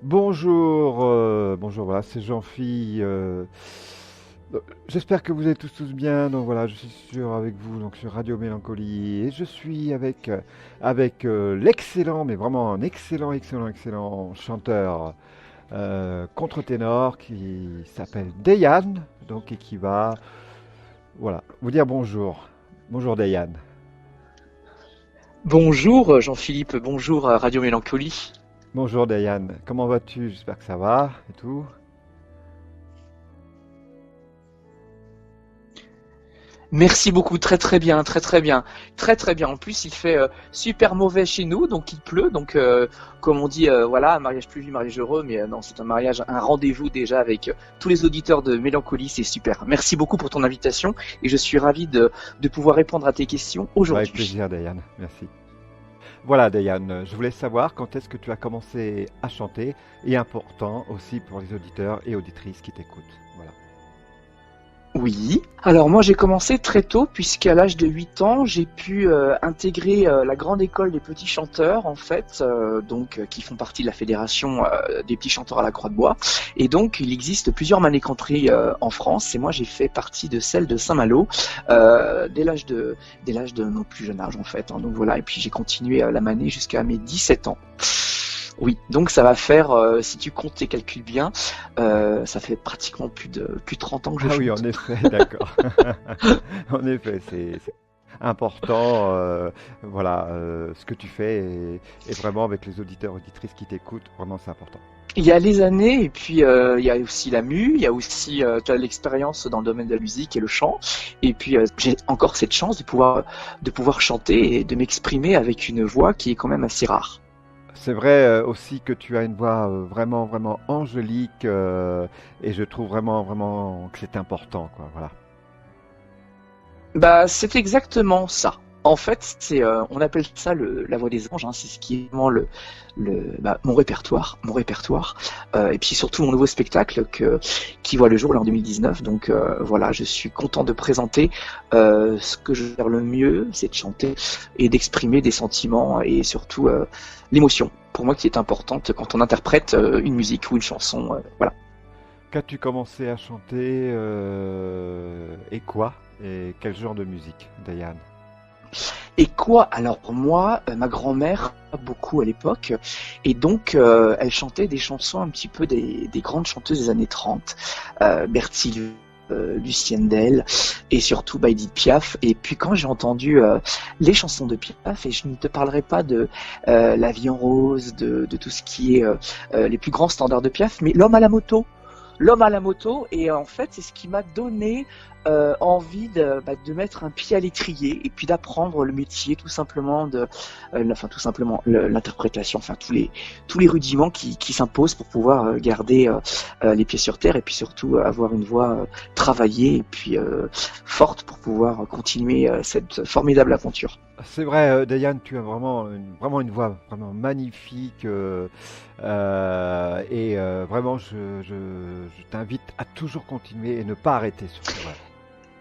Bonjour, bonjour, voilà, c'est Jean-Phi. J'espère que vous êtes tous bien. Donc voilà, je suis avec vous donc sur Radio Mélancolie et je suis avec l'excellent, mais vraiment un excellent chanteur contre-ténor qui s'appelle Dayan, donc et qui va voilà vous dire bonjour. Bonjour Dayan. Bonjour Jean-Philippe, bonjour Radio Mélancolie. Bonjour Dayan. Comment vas-tu? J'espère que ça va et tout. Merci beaucoup, très très bien, très très bien, très très bien. En plus, il fait super mauvais chez nous, donc il pleut, donc comme on dit, voilà, un mariage plus mariage heureux, mais non, c'est un mariage, un rendez-vous déjà avec tous les auditeurs de Mélancolie, c'est super. Merci beaucoup pour ton invitation et je suis ravi de pouvoir répondre à tes questions Avec aujourd'hui. plaisir Dayan. Merci. Voilà, Diane, je voulais savoir quand est-ce que tu as commencé à chanter, et important aussi pour les auditeurs et auditrices qui t'écoutent. Voilà. Oui. Alors moi j'ai commencé très tôt puisqu'à l'âge de 8 ans j'ai pu intégrer la grande école des petits chanteurs en fait, qui font partie de la fédération des petits chanteurs à la Croix de Bois. Et donc il existe plusieurs manécanteries en France et moi j'ai fait partie de celle de Saint-Malo dès l'âge de mon plus jeune âge en fait. Hein. Donc voilà, et puis j'ai continué la mané jusqu'à mes 17 ans. Oui, donc ça va faire, si tu comptes tes calculs bien, ça fait pratiquement plus de 30 ans que je Ah oui, en chante. effet, d'accord. En effet, c'est important, voilà, ce que tu fais et vraiment avec les auditeurs auditrices qui t'écoutent, vraiment c'est important. Il y a les années, et puis il y a aussi la mue, il y a aussi l'expérience dans le domaine de la musique et le chant, et puis j'ai encore cette chance de pouvoir chanter et de m'exprimer avec une voix qui est quand même assez rare. C'est vrai aussi que tu as une voix vraiment angélique et je trouve vraiment que c'est important, quoi. Voilà. Bah, c'est exactement ça. En fait, on appelle ça la voix des anges. Hein, c'est ce qui est vraiment mon répertoire, et puis surtout mon nouveau spectacle qui voit le jour là en 2019. Donc voilà, je suis content de présenter ce que je veux faire le mieux, c'est de chanter et d'exprimer des sentiments et surtout l'émotion. Pour moi, qui est importante quand on interprète une musique ou une chanson. Voilà. Qu'as-tu commencé à chanter et quoi? Et quel genre de musique, Diane? Et quoi? Alors moi, ma grand-mère beaucoup à l'époque, et donc elle chantait des chansons un petit peu des grandes chanteuses des années 30, Bertil, Lucienne Del, et surtout Edith Piaf. Et puis quand j'ai entendu les chansons de Piaf, et je ne te parlerai pas de La vie en rose, de tout ce qui est les plus grands standards de Piaf, mais L'homme à la moto. L'homme à la moto, et en fait c'est ce qui m'a donné envie de mettre un pied à l'étrier et puis d'apprendre le métier tout simplement tout simplement l'interprétation, enfin tous les rudiments qui s'imposent pour pouvoir garder les pieds sur terre et puis surtout avoir une voix travaillée et puis forte pour pouvoir continuer cette formidable aventure. C'est vrai, Diane, tu as vraiment une voix vraiment magnifique et vraiment je t'invite à toujours continuer et ne pas arrêter surtout. Voilà.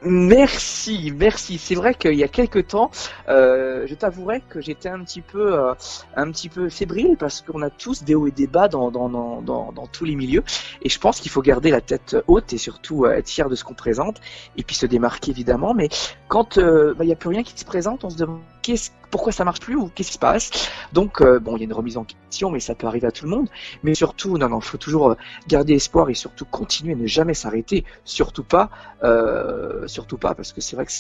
Merci, merci. C'est vrai qu'il y a quelques temps, je t'avouerai que j'étais un petit peu fébrile parce qu'on a tous des hauts et des bas dans tous les milieux. Et je pense qu'il faut garder la tête haute et surtout être fier de ce qu'on présente et puis se démarquer évidemment. Mais quand il n'y a plus rien qui se présente, on se demande pourquoi ça marche plus ou qu'est-ce qui se passe. Donc bon, il y a une remise en question, mais ça peut arriver à tout le monde. Mais surtout, non, il faut toujours garder espoir et surtout continuer, ne jamais s'arrêter. Surtout pas, parce que c'est vrai que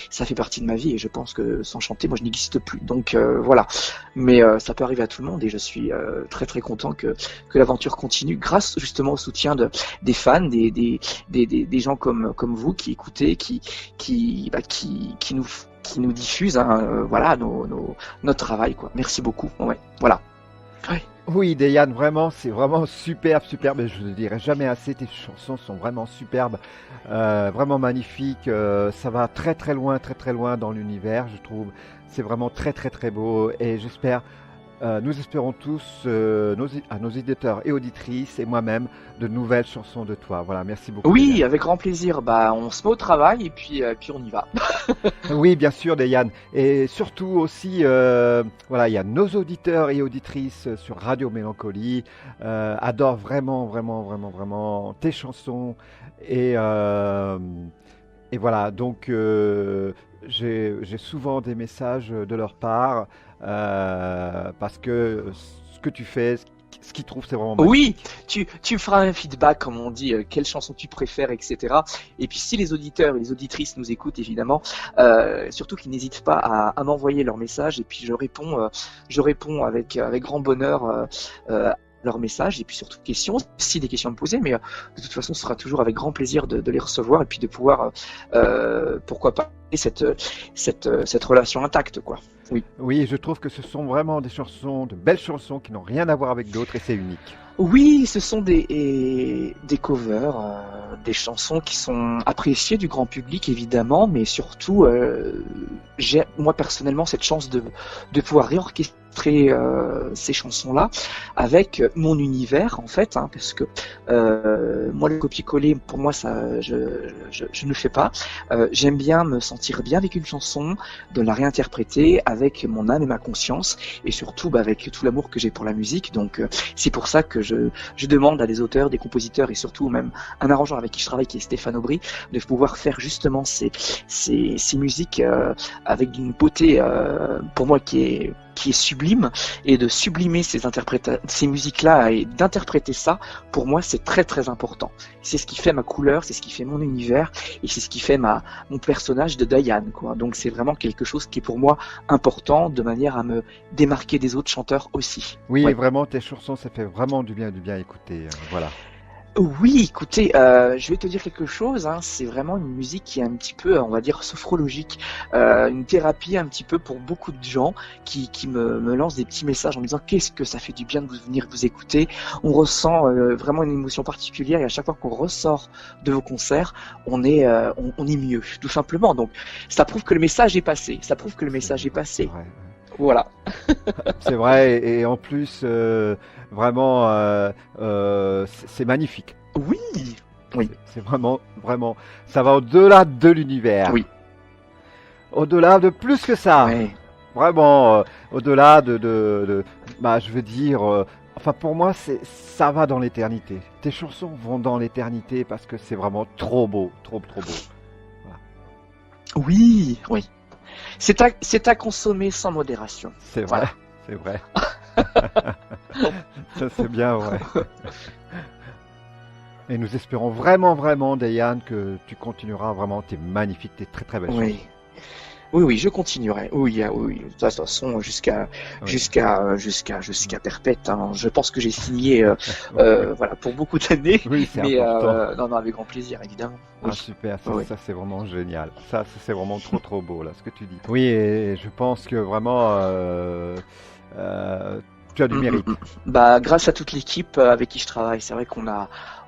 ça fait partie de ma vie et je pense que sans chanter, moi je n'existe plus. Donc voilà. Mais ça peut arriver à tout le monde et je suis très très content que l'aventure continue grâce justement au soutien des fans, des gens comme vous qui écoutez, qui nous diffusent hein, voilà, notre travail. Quoi. Merci beaucoup. Ouais, voilà. Ouais. Oui, Diane, vraiment, c'est vraiment superbe, et je ne le dirai jamais assez, tes chansons sont vraiment superbes, vraiment magnifiques, ça va très loin dans l'univers, je trouve, c'est vraiment très beau, et j'espère nous espérons tous, à nos éditeurs et auditrices et moi-même, de nouvelles chansons de toi. Voilà, merci beaucoup. Oui, Déliane. avec grand plaisir. Bah, on se met au travail et puis on y va. Oui, bien sûr, Déliane. Et surtout aussi, voilà, il y a nos auditeurs et auditrices sur Radio Mélancolie, adorent vraiment, vraiment, vraiment, vraiment tes chansons. Et, euh, et voilà, donc j'ai souvent des messages de leur part parce que ce que tu fais, ce qu'ils trouvent, c'est vraiment Oui, magnifique. tu me feras un feedback, comme on dit, quelle chanson tu préfères, etc. Et puis si les auditeurs et les auditrices nous écoutent, évidemment, surtout qu'ils n'hésitent pas à m'envoyer leurs messages. Et puis je réponds avec grand bonheur à leurs messages. Et puis surtout questions, si des questions à me poser. Mais de toute façon, ce sera toujours avec grand plaisir de les recevoir et puis de pouvoir, pourquoi pas, cette relation intacte, quoi. Oui. Oui, je trouve que ce sont vraiment des chansons, de belles chansons qui n'ont rien à voir avec d'autres et c'est unique. Oui, ce sont des covers, des chansons qui sont appréciées du grand public évidemment, mais surtout j'ai moi personnellement cette chance de pouvoir réorchestrer ces chansons-là avec mon univers en fait, hein, parce que moi le copier-coller pour moi ça je ne fais pas. J'aime bien me sentir bien avec une chanson, de la réinterpréter avec mon âme et ma conscience et surtout bah, avec tout l'amour que j'ai pour la musique. Donc c'est pour ça que je demande à des auteurs, des compositeurs et surtout même un arrangeur avec qui je travaille qui est Stéphane Aubry de pouvoir faire justement ces musiques avec une beauté pour moi qui est sublime et de sublimer ces musiques-là et d'interpréter ça, pour moi c'est très très important. C'est ce qui fait ma couleur, c'est ce qui fait mon univers et c'est ce qui fait mon personnage de Diane, quoi. Donc c'est vraiment quelque chose qui est pour moi important de manière à me démarquer des autres chanteurs aussi. Oui, Ouais. vraiment, tes chansons, ça fait vraiment du bien à écouter. Voilà. Oui, écoutez, je vais te dire quelque chose, hein, c'est vraiment une musique qui est un petit peu, on va dire, sophrologique, une thérapie un petit peu pour beaucoup de gens qui me lancent des petits messages en me disant qu'est-ce que ça fait du bien de venir vous écouter. On ressent vraiment une émotion particulière et à chaque fois qu'on ressort de vos concerts, on est mieux, tout simplement. Donc, ça prouve que le message est passé, ça prouve que le message est C'est passé. vrai. Voilà. C'est vrai, et en plus, vraiment, c'est magnifique. Oui, oui, C'est vraiment, vraiment, ça va au-delà de l'univers. oui, Au-delà de plus que ça. ouais. Vraiment, au-delà bah, je veux dire, enfin pour moi, ça va dans l'éternité. Tes chansons vont dans l'éternité parce que c'est vraiment trop beau, trop, trop beau. Voilà. Oui, oui. C'est à consommer sans modération. C'est vrai, Voilà. c'est vrai. Ça, c'est bien vrai. Et nous espérons vraiment, vraiment, Diane, que tu continueras vraiment tes magnifiques, tes très, très belles chansons. Oui. Oui, oui, je continuerai. Oui, oui. De toute façon, Oui, jusqu'à perpète, hein. Je pense que j'ai signé, oui, voilà, pour beaucoup d'années. oui, c'est Mais important. non, non, avec grand plaisir, évidemment. Ah, Oui, super, oui. ça c'est vraiment génial. Ça, c'est vraiment trop trop beau là, ce que tu dis. Oui, et je pense que vraiment euh, tu as du mérite. Bah, grâce à toute l'équipe avec qui je travaille, c'est vrai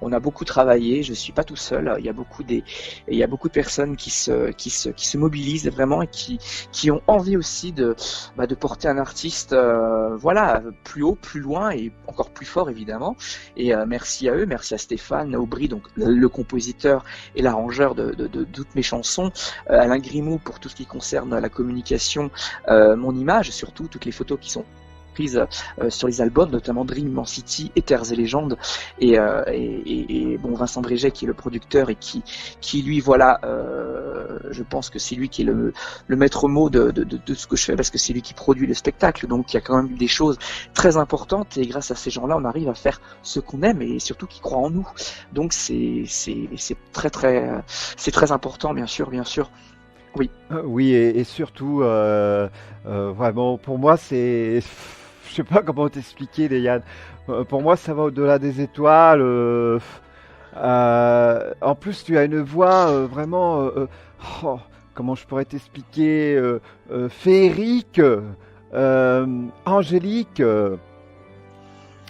on a beaucoup travaillé. Je suis pas tout seul. Il y a beaucoup de personnes qui se mobilisent vraiment et qui ont envie aussi de porter un artiste, voilà, plus haut, plus loin et encore plus fort évidemment. Et merci à eux, merci à Stéphane Aubry, donc le compositeur et l'arrangeur de toutes mes chansons, Alain Grimaud pour tout ce qui concerne la communication, mon image, surtout toutes les photos qui sont prises sur les albums, notamment Dream Immensity, Ethers et Légendes, et bon Vincent Bréget qui est le producteur et qui lui voilà, je pense que c'est lui qui est le maître mot de ce que je fais parce que c'est lui qui produit le spectacle, donc il y a quand même des choses très importantes et grâce à ces gens-là on arrive à faire ce qu'on aime et surtout qui croient en nous, donc c'est très important bien sûr. Oui. Oui, et surtout, vraiment, pour moi, je sais pas comment t'expliquer, Léane. Pour moi, ça va au-delà des étoiles. En plus, tu as une voix vraiment, oh, comment je pourrais t'expliquer, féerique, angélique.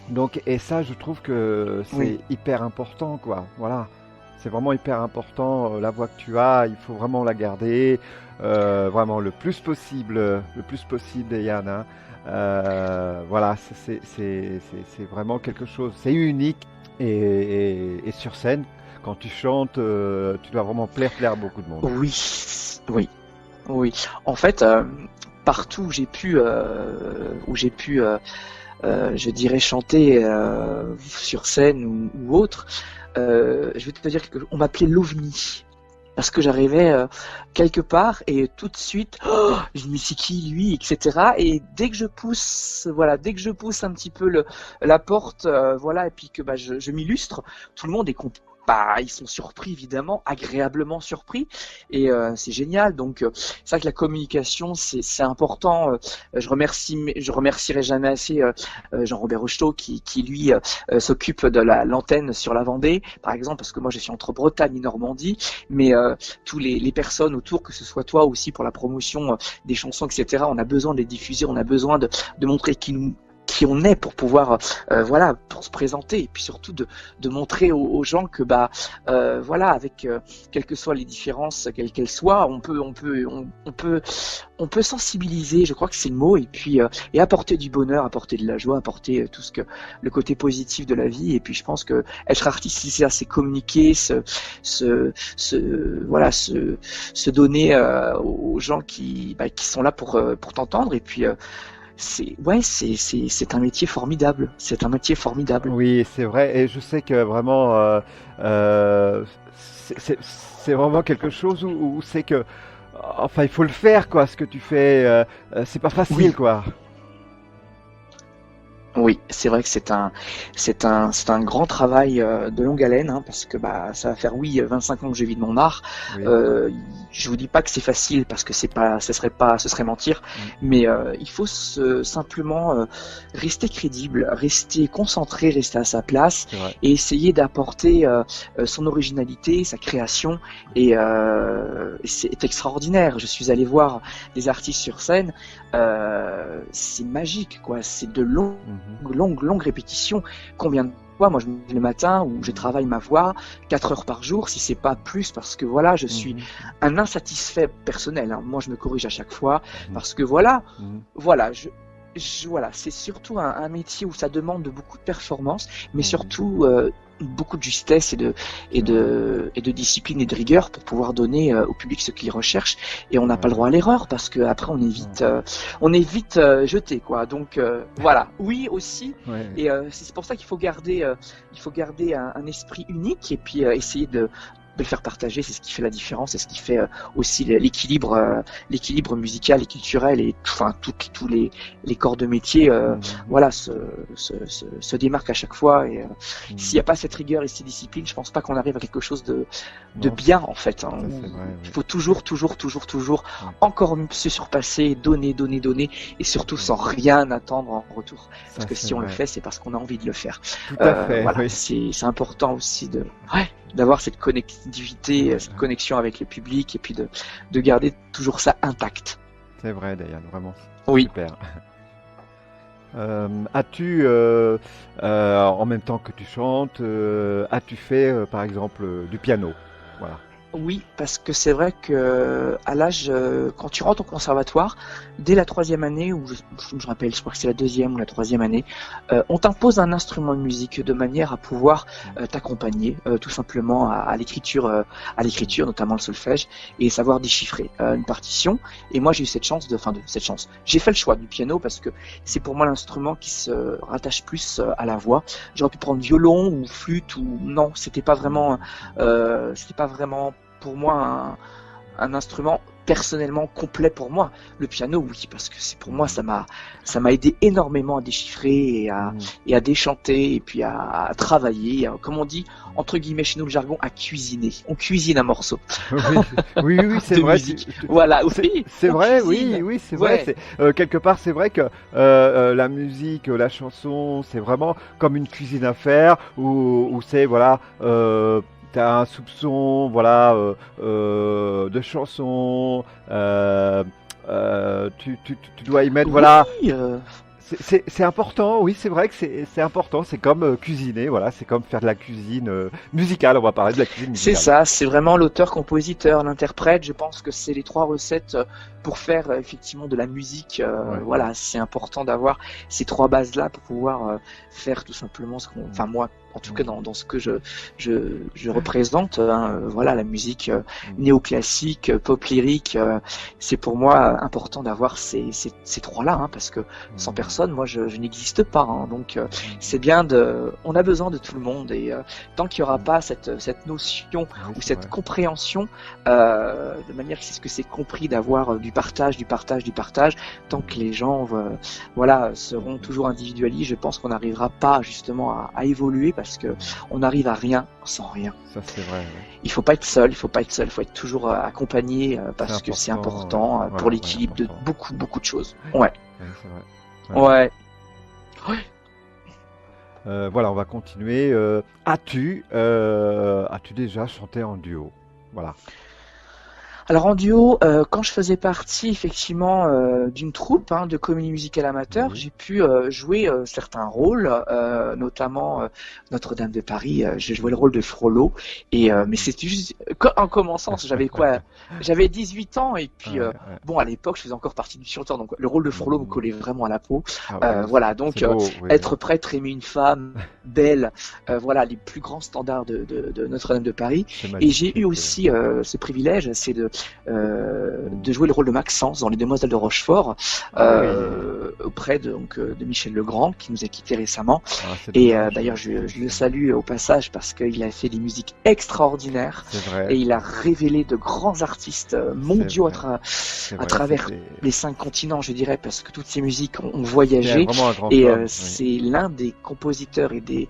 Donc, et ça, je trouve que c'est Oui. hyper important, quoi. Voilà. C'est vraiment hyper important. La voix que tu as, il faut vraiment la garder, vraiment le plus possible, Yann, hein. Voilà, c'est vraiment quelque chose, c'est unique. Et sur scène, quand tu chantes, tu dois vraiment plaire à beaucoup de monde. Oui, oui, oui. En fait, partout où j'ai pu je dirais chanter sur scène ou autre, je vais te dire qu'on m'appelait l'OVNI. Parce que j'arrivais quelque part et tout de suite, oh, je me dis c'est qui lui, etc. Et dès que je pousse, voilà, dès que je pousse un petit peu la porte, voilà, et puis que bah, je m'illustre, tout le monde est content. Bah, ils sont surpris évidemment, agréablement surpris, et c'est génial. Donc, c'est vrai que la communication, c'est important. Je remercierai jamais assez Jean-Robert Rocheteau qui lui s'occupe de l'antenne sur la Vendée, par exemple, parce que moi je suis entre Bretagne et Normandie, mais tous les personnes autour, que ce soit toi aussi pour la promotion des chansons, etc. On a besoin de les diffuser, on a besoin de montrer qui on est pour pouvoir voilà, pour se présenter, et puis surtout de montrer aux gens que bah voilà, avec quelles que soient les différences, quelles qu'elles soient, on peut sensibiliser, je crois que c'est le mot, et puis et apporter du bonheur, apporter de la joie, apporter tout ce que le côté positif de la vie. Et puis je pense que être artiste, c'est ça, c'est communiquer, voilà, se donner aux gens qui sont là pour t'entendre. Et puis c'est un métier formidable. C'est un métier formidable. Oui, c'est vrai, et je sais que vraiment, euh, c'est vraiment quelque chose où c'est que, enfin, il faut le faire, quoi, ce que tu fais, c'est pas facile, Oui. quoi. Oui, c'est vrai que c'est un grand travail de longue haleine, hein, parce que bah ça va faire 25 ans que je vis de mon art. Oui. Je vous dis pas que c'est facile, parce que c'est pas, ce serait mentir, Mm. mais il faut simplement rester crédible, rester concentré, rester à sa place, C'est vrai. et essayer d'apporter son originalité, sa création, et c'est extraordinaire. Je suis allé voir des artistes sur scène. C'est magique, quoi. C'est de Mhm. longues répétitions. Combien de fois, moi, je me lève le matin où je travaille ma voix 4 heures par jour, si c'est pas plus, parce que voilà, je suis Mhm. un insatisfait personnel, hein. Moi, je me corrige à chaque fois, Mhm. parce que voilà, Mhm. voilà, voilà, c'est surtout un métier où ça demande beaucoup de performance, mais Mhm. surtout beaucoup de justesse C'est vrai. et de discipline et de rigueur pour pouvoir donner au public ce qu'il recherche. Et on n'a pas le Ouais. droit à l'erreur, parce que après Non. on est vite jeté, quoi. Donc voilà, oui aussi. Ouais. Et c'est pour ça qu'il faut garder un esprit unique, et puis essayer de le faire partager. C'est ce qui fait la différence, c'est ce qui fait aussi l'équilibre musical et culturel, et enfin tous les corps de métier Mhm. voilà se démarquent à chaque fois. Et s'il n'y Mhm. a pas cette rigueur et cette discipline, je pense pas qu'on arrive à quelque chose de Non, bien, en fait, hein. ça c'est vrai, Il oui. faut toujours Ouais. encore se surpasser, donner, et surtout Ouais. sans rien attendre en retour. Parce Ça que c'est si on le vrai. fait, c'est parce qu'on a envie de le faire. Tout à fait, Voilà, oui. c'est important aussi d'avoir cette connectivité, cette Ouais. connexion avec le public, et puis de garder toujours ça intact. C'est vrai, Diane, vraiment. Oui. Super. As-tu, en même temps que tu chantes, as-tu fait, par exemple, du piano? Voilà. Oui, parce que c'est vrai que à l'âge, quand tu rentres au conservatoire, dès la 3e année, ou je me rappelle, je crois que c'est la 2e ou la 3e année, on t'impose un instrument de musique de manière à pouvoir t'accompagner tout simplement à l'écriture, notamment le solfège, et savoir déchiffrer une partition. Et moi, j'ai eu cette chance. J'ai fait le choix du piano parce que c'est pour moi l'instrument qui se rattache plus à la voix. J'aurais pu prendre violon ou flûte, ou non, c'était pas vraiment pour moi un instrument personnellement complet pour moi. Le piano, oui, parce que c'est pour moi, ça m'a aidé énormément à déchiffrer Mhm. et à déchanter, et puis à travailler, comme on dit entre guillemets chez nous le jargon, à cuisiner. On cuisine un morceau Oui, oui, oui, c'est de vrai. musique. Voilà, C'est oui, c'est on vrai, cuisine. oui, oui, c'est vrai. Ouais, Quelque part, c'est vrai que la musique, la chanson, c'est vraiment comme une cuisine à faire où c'est voilà, t'as un soupçon, voilà, de chanson. Tu dois y mettre, oui, voilà. C'est important, oui, c'est vrai que c'est important. C'est comme cuisiner, voilà, c'est comme faire de la cuisine musicale. On va parler de la cuisine C'est musicale. ça, c'est vraiment l'auteur, compositeur, l'interprète. Je pense que c'est les trois recettes pour faire effectivement de la musique. Ouais, ouais. Voilà, c'est important d'avoir ces trois bases-là pour pouvoir faire tout simplement ce qu'on. Mm, Enfin moi, en tout cas mm, dans ce que je représente, voilà, la musique mm, néoclassique, pop lyrique, c'est pour moi important d'avoir ces trois-là, parce que sans mm, personne, moi je n'existe pas. Donc mm, c'est bien de. On a besoin de tout le monde et tant qu'il n'y aura mm. pas cette notion Oui, ou c'est cette vrai. compréhension, de manière que c'est ce que c'est compris d'avoir du partage, du partage, du partage, tant que Mm, les gens voilà, seront mm, toujours individualistes, je pense qu'on n'arrivera pas justement à évoluer parce que mm. on n'arrive à rien sans rien. Ça, c'est vrai, ouais. Il faut pas être seul, il faut pas être seul, il faut être toujours accompagné C'est parce que c'est important, ouais. important pour Voilà, ouais, l'équilibre de important. beaucoup, beaucoup de choses. Ouais, Ouais, c'est vrai. Ouais. ouais. Ouais. Voilà, on va continuer. As-tu déjà chanté en duo? Voilà. Alors en duo, quand je faisais partie effectivement d'une troupe de comédie musicale amateur, Oui. j'ai pu jouer certains rôles, notamment Notre-Dame de Paris. J'ai joué le rôle de Frollo, et mais Mm. c'était juste en commençant, j'avais quoi? J'avais 18 ans et puis Ouais, ouais. bon à l'époque je faisais encore partie du chanteur, donc le rôle de Frollo me Mm. collait vraiment à la peau. Ah oui, Voilà, c'est donc beau, oui, oui. être prêtre, aimer une femme belle, voilà les plus grands standards de Notre-Dame de Paris. C'est Et j'ai eu magnifique. aussi ce privilège, c'est de jouer le rôle de Maxence dans Les Demoiselles de Rochefort, Ah oui. auprès de Michel Legrand, qui nous a quittés récemment. Ah, c'est Et dommage. d'ailleurs, je le salue au passage parce qu'il a fait des musiques extraordinaires C'est vrai. et il a révélé de grands artistes C'est mondiaux vrai. C'est à vrai. travers C'était les 5 continents, je dirais, parce que toutes ces musiques ont c'était voyagé. vraiment un grand Et homme. Oui. c'est l'un des compositeurs et des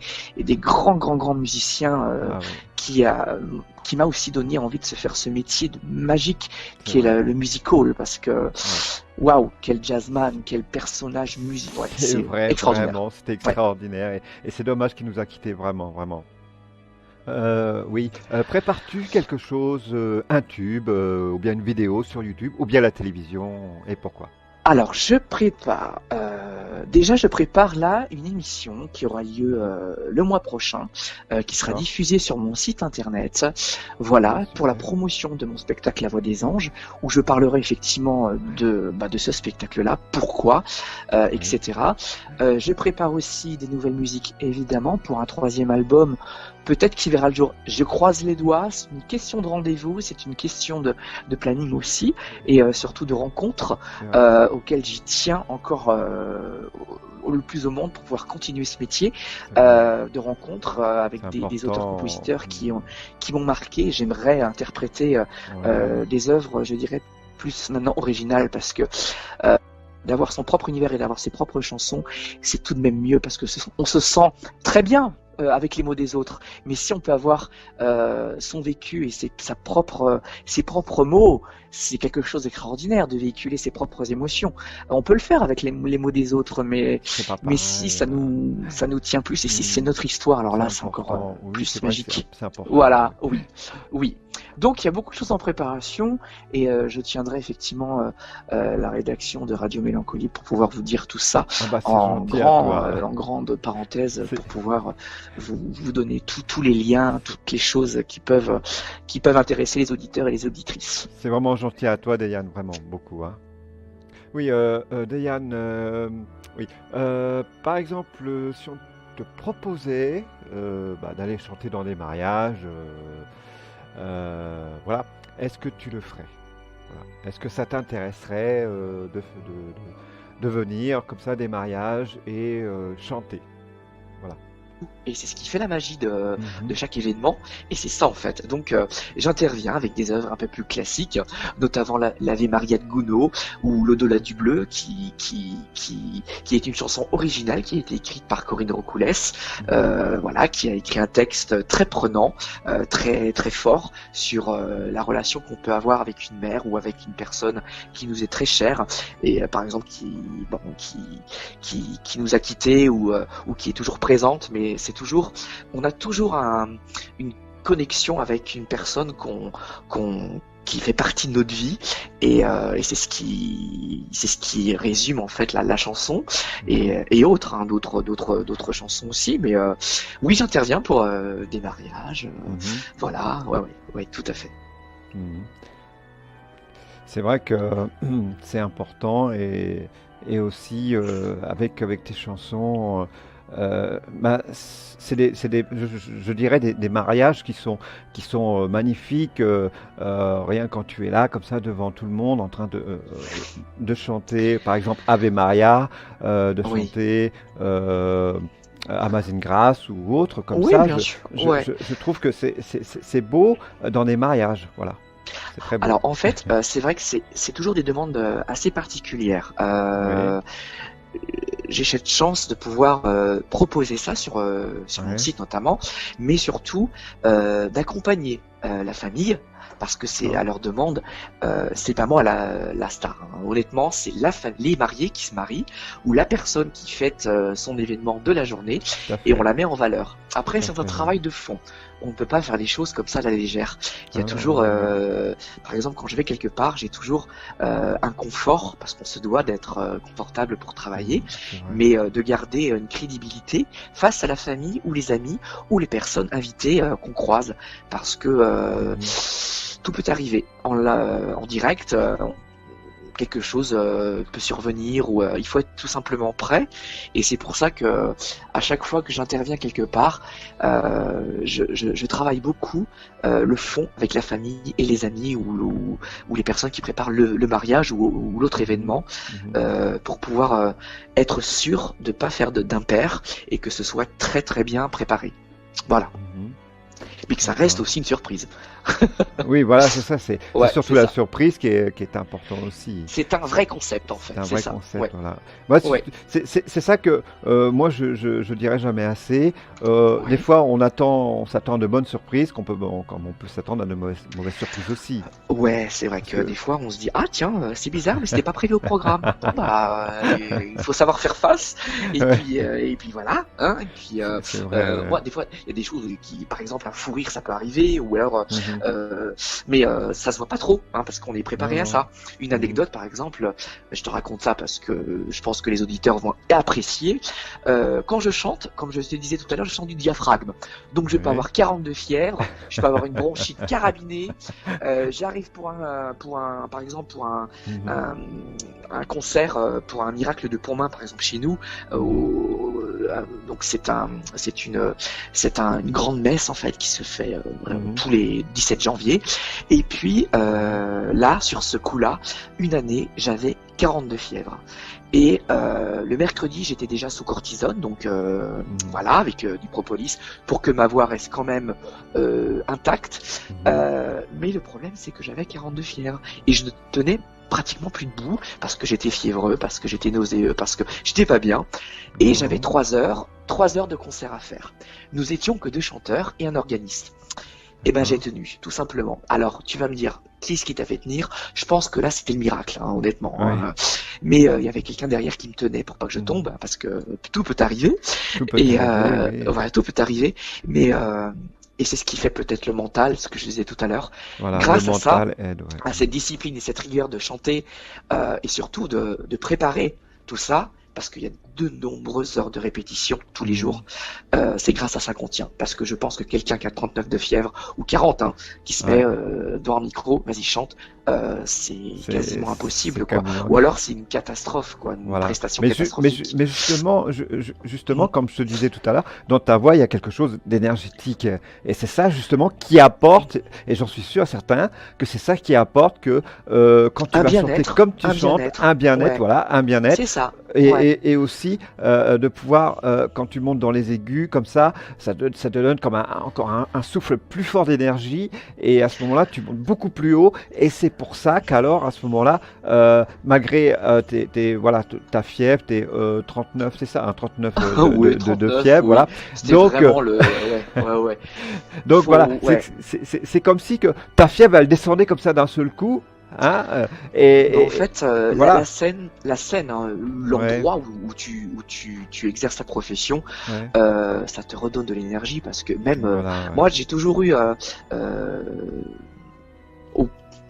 grands musiciens Ah oui. qui m'a aussi donné envie de se faire ce métier de magique C'est qui est vrai. le music hall, parce que Ouais. waouh, quel jazzman, quel personnage musique, ouais, C'est c'est vrai, extraordinaire. vraiment. C'était Ouais. extraordinaire. Et c'est dommage qu'il nous a quittés, vraiment, vraiment. Oui. Prépares-tu quelque chose, un tube, ou bien une vidéo sur YouTube, ou bien la télévision, et pourquoi? Alors, je prépare. Déjà, je prépare là une émission qui aura lieu le mois prochain, qui sera D'accord. diffusée sur mon site internet. Oui, Voilà, pour la super. promotion de mon spectacle La Voix des Anges, où je parlerai effectivement de ce spectacle-là, pourquoi, Oui. etc. Je prépare aussi des nouvelles musiques, évidemment, pour un troisième album. Peut-être qu'il verra le jour. Je croise les doigts. C'est une question de rendez-vous, c'est une question de planning aussi, et surtout de rencontres C'est vrai. auquel j'y tiens encore le plus au monde pour pouvoir continuer ce métier C'est vrai. de rencontres C'est avec des important. auteurs-compositeurs qui m'ont marqué. J'aimerais interpréter Ouais. des œuvres, je dirais, plus maintenant originales, parce que d'avoir son propre univers et d'avoir ses propres chansons, c'est tout de même mieux, parce que on se sent très bien avec les mots des autres. Mais si on peut avoir son vécu et ses propres mots, c'est quelque chose d'extraordinaire de véhiculer ses propres émotions. On peut le faire avec les mots des autres, mais C'est pas si pareil. ça nous tient plus, et si c'est Hmm. notre histoire, alors C'est là c'est encore important. Oui, c'est plus vrai que c'est magique. c'est important. Voilà, oui, oui. Donc il y a beaucoup de choses en préparation, et je tiendrai effectivement la rédaction de Radio Mélancolie pour pouvoir vous dire tout ça Ah bah c'est gentil à toi. en grande parenthèse, C'est pour pouvoir vous donner tous les liens, toutes les choses qui peuvent intéresser les auditeurs et les auditrices. c'est vraiment gentil à toi, Dayan, vraiment beaucoup, hein. Oui, Dayan, oui. Par exemple, si on te proposait d'aller chanter dans des mariages, voilà, est-ce que tu le ferais? Voilà. Est-ce que ça t'intéresserait de venir comme ça à des mariages et chanter? Voilà. Et c'est ce qui fait la magie de Mhm. chaque événement, et c'est ça en fait. Donc j'interviens avec des œuvres un peu plus classiques, notamment l'Ave Maria de Gounod ou L'Au-delà du bleu, qui est une chanson originale qui a été écrite par Corinne Rocoulès, Mhm. voilà, qui a écrit un texte très prenant, très très fort sur la relation qu'on peut avoir avec une mère ou avec une personne qui nous est très chère, et par exemple qui nous a quittés, ou qui est toujours présente, mais on a toujours une connexion avec une personne qui fait partie de notre vie et c'est ce qui résume en fait la chanson et autres hein, d'autres chansons aussi mais oui j'interviens pour des mariages Mhm. voilà ouais tout à fait. Mhm. C'est vrai que c'est important et aussi avec tes chansons, bah, je dirais des mariages qui sont magnifiques, rien quand tu es là comme ça devant tout le monde en train de chanter, par exemple Ave Maria, de Oui chanter Amazing Grace ou autre comme oui ça. bien sûr ouais. Je trouve que c'est beau dans des mariages, voilà. C'est très beau. Alors en fait, c'est vrai que c'est toujours des demandes assez particulières. Oui, J'ai cette chance de pouvoir proposer ça sur mon ouais, site notamment, mais surtout d'accompagner la famille parce que c'est à d'accord, leur demande. C'est pas moi la star. Hein. Honnêtement, c'est les mariés qui se marient ou la personne qui fête son événement de la journée tout à et on fait, la met en valeur. Après, tout à c'est un fait, ouais. travail de fond. On ne peut pas faire les choses comme ça à la légère. Il y Ouais, a ouais, toujours, ouais, ouais. par exemple, quand je vais quelque part, j'ai toujours un confort parce qu'on se doit d'être confortable pour travailler, C'est vrai. mais de garder une crédibilité face à la famille ou les amis ou les personnes invitées qu'on croise parce que Mhm. tout peut arriver en direct. Quelque chose peut survenir ou il faut être tout simplement prêt et c'est pour ça que à chaque fois que j'interviens quelque part je travaille beaucoup le fond avec la famille et les amis ou les personnes qui préparent le mariage ou l'autre Mhm. événement Mhm. pour pouvoir être sûr de pas faire d'impair et que ce soit très très bien préparé voilà Mhm. mais que ça reste D'accord. aussi une surprise. Oui, voilà, c'est Ouais surtout c'est la ça, surprise qui est important aussi. c'est un vrai concept en C'est fait, un c'est vrai ça, concept, ouais voilà. Moi, ouais c'est ça que moi je dirais jamais assez. Des ouais. fois, on s'attend à de bonnes surprises, comme on peut s'attendre à de mauvaises surprises aussi. Ouais, c'est vrai Parce que des que, fois on se dit ah tiens c'est bizarre mais c'était pas prévu au programme. Bon bah il faut savoir faire face ouais, et puis voilà hein et puis c'est vrai, ouais. moi des fois il y a des choses qui par exemple un fou rire ça peut arriver ou alors Mhm. mais ça se voit pas trop hein, parce qu'on est Non, préparé à non. ça. Une Mhm. anecdote par exemple, je te raconte ça parce que je pense que les auditeurs vont apprécier. Quand je chante, comme je te disais tout à l'heure, je chante du diaphragme. Donc je peux Ouais. avoir 42 fièvre, je peux avoir une bronchite carabinée. J'arrive par exemple, Mhm. un, un concert pour un miracle de Pontmain, par exemple, chez nous. Mhm. Donc une grande messe, en fait, qui se fait Mhm. tous les 17 janvier. Et puis, là, sur ce coup-là, une année, j'avais 42 fièvres. Et le mercredi, j'étais déjà sous cortisone, donc Mhm. voilà, avec du propolis, pour que ma voix reste quand même intacte. Mhm. Mais le problème, c'est que j'avais 42 fièvres et je ne tenais pratiquement plus debout parce que j'étais fiévreux, parce que j'étais nauséeux, parce que j'étais pas bien. Et j'avais Mhm. 3 heures de concert à faire. Nous étions que 2 chanteurs et un organiste. Eh ben j'ai D'accord. tenu, tout simplement. Alors tu vas me dire, qu'est-ce qui t'a fait tenir? Je pense que là c'était le miracle, hein, honnêtement. Ouais. Hein. Mais il y avait quelqu'un derrière qui me tenait pour pas que je Mhm. tombe, parce que tout peut arriver. Tout peut Et arriver, oui. voilà, tout peut arriver. Mais et c'est ce qui fait peut-être le mental, ce que je disais tout à l'heure. Voilà, le Grâce à ça, mental aide, ouais. à cette discipline et cette rigueur de chanter et surtout de préparer tout ça, parce qu'il y a de nombreuses heures de répétition tous les Mhm. jours. C'est grâce à ça qu'on tient. Parce que je pense que quelqu'un qui a 39 de fièvre, ou 40, hein, qui se met Ouais. devant un micro, vas-y chante, c'est quasiment C'est impossible, quoi. quasiment. Ou alors c'est une catastrophe, quoi, une Voilà. prestation catastrophique. Mais justement, Mm. justement, comme je te disais tout à l'heure, dans ta voix, il y a quelque chose d'énergétique. Et c'est ça, justement, qui apporte, et j'en suis sûr, certain, que c'est ça qui apporte que quand tu Un vas chanter bien-être, comme tu un chantes, bien-être, un bien-être, ouais, voilà, un bien-être. c'est ça, ouais. Et aussi de pouvoir, quand tu montes dans les aigus, comme ça te donne comme encore un souffle plus fort d'énergie. Et à ce moment-là, tu montes beaucoup plus haut. Et c'est pour ça qu'alors, à ce moment-là, malgré voilà, ta fièvre, tes 39, c'est ça, un 39 Oui, de 39, fièvre, oui. voilà. C'était Donc, vraiment le... ouais. donc voilà, Ouais. c'est comme si que ta fièvre, elle descendait comme ça d'un seul coup. Hein, Mais en et fait, voilà, la scène, hein, ouais, l'endroit où tu exerces ta profession, ouais, ça te redonne de l'énergie parce que même voilà, ouais. moi, j'ai toujours eu, euh, au-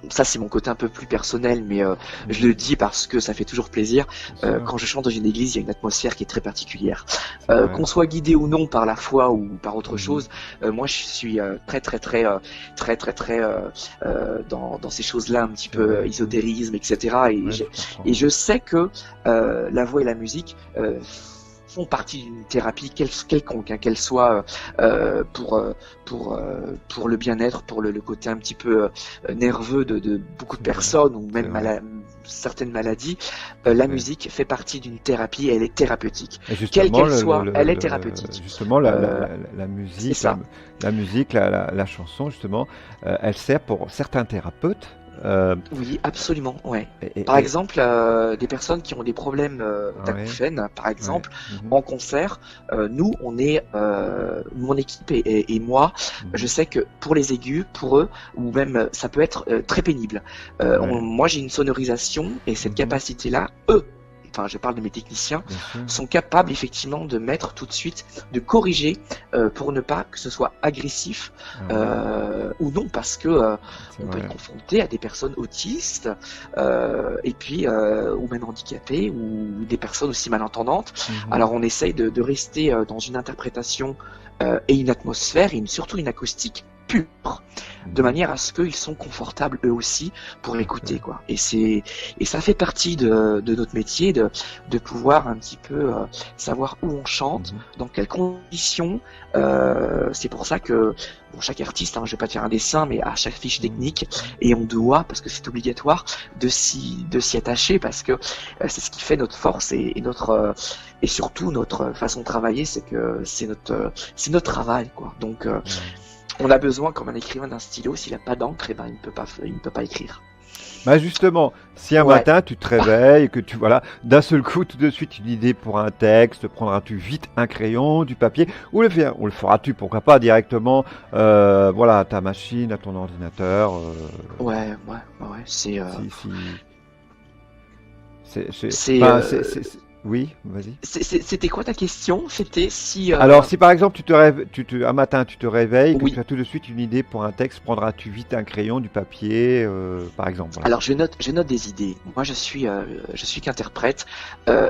ça c'est mon côté un peu plus personnel, mais je le dis parce que ça fait toujours plaisir. Bien sûr, Quand je chante dans une église, il y a une atmosphère qui est très particulière. c'est vrai. Qu'on soit guidé ou non par la foi ou par autre Mhm. chose, moi je suis très dans ces choses-là, un petit C'est peu vrai. ésotérisme, etc. Ouais, je comprends. Et je sais que la voix et la musique font partie d'une thérapie quelconque, hein, qu'elle soit pour le bien-être, pour le côté un petit peu nerveux de beaucoup de C'est vrai. personnes ou C'est même vrai. certaines maladies. Tout à La fait. musique fait partie d'une thérapie et elle est thérapeutique. Et Quelle justement, qu'elle soit, elle est thérapeutique. justement Euh, la c'est musique, ça. la musique, la chanson, justement, elle sert pour certains thérapeutes. Oui, absolument, ouais. Et, Par et- et- exemple, des personnes qui ont des problèmes ouais, d'acouphènes, par ouais. exemple, Mhm, en concert, nous, on est, mon équipe et moi, je mhm, sais que pour les aigus, pour eux, ou même ça peut être très pénible. ouais. Moi, j'ai une sonorisation et cette Mhm, capacité-là, eux, enfin, je parle de mes techniciens, bien sûr. sont capables effectivement de mettre tout de suite, de corriger pour ne pas que ce soit agressif Ah ouais, ou non, parce que c'est on peut être vrai. confronté à des personnes autistes et puis ou même handicapées ou des personnes aussi malentendantes. Mhm, Alors on essaye de rester dans une interprétation et une atmosphère et surtout une acoustique pure, de mhm, manière à ce qu'ils sont confortables eux aussi pour tout à écouter fait. quoi. Et ça fait partie de notre métier de pouvoir un petit peu savoir où on chante, Mhm, dans quelles conditions. C'est pour ça que bon, chaque artiste, hein, je vais pas te faire un dessin, mais à chaque fiche mhm, technique et on doit, parce que c'est obligatoire, de s'y attacher parce que c'est ce qui fait notre force et notre et surtout notre façon de travailler, c'est que c'est notre travail quoi. Donc ouais. on a besoin, comme un écrivain, d'un stylo. S'il n'a pas d'encre, eh ben, il ne peut pas écrire. Bah justement, si un Ouais. matin tu te réveilles et que tu voilà, d'un seul coup, tout de suite une idée pour un texte, prendras-tu vite un crayon, du papier, ou le feras-tu, pourquoi pas directement, voilà, à ta machine, à ton ordinateur, Ouais. si, C'est, enfin, oui, vas-y. c'était quoi ta question? C'était si, Alors, si par exemple un matin tu te réveilles, que tu oui. as tout de suite une idée pour un texte, prendras-tu vite un crayon, du papier, par exemple, voilà. Alors je note des idées. Moi je suis qu'interprète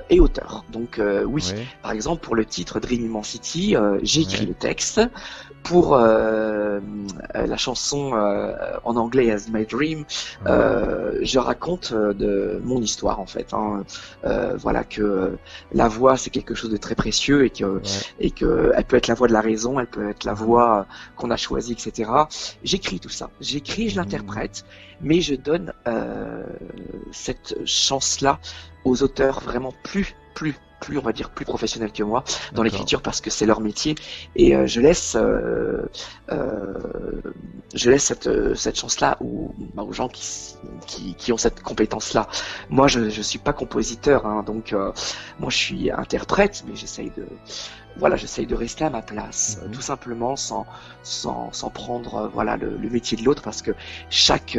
et auteur. Donc oui, Oui, par exemple pour le titre Dream Immensity, j'ai écrit oui, le texte. Pour la chanson en anglais As My Dream, oui, je raconte de mon histoire en fait. Hein. Voilà que la voix c'est quelque chose de très précieux ouais. et que elle peut être la voix de la raison, elle peut être la Mhm, voix qu'on a choisie, etc. J'écris tout ça. J'écris, je mhm, l'interprète, mais je donne cette chance-là aux auteurs vraiment plus on va dire plus professionnels que moi dans d'accord. l'écriture parce que c'est leur métier et euh, je laisse cette chance-là aux gens qui ont cette compétence-là. Moi je suis pas compositeur hein, donc moi je suis interprète mais j'essaye de rester à ma place, Mhm, tout simplement sans prendre voilà le métier de l'autre parce que chaque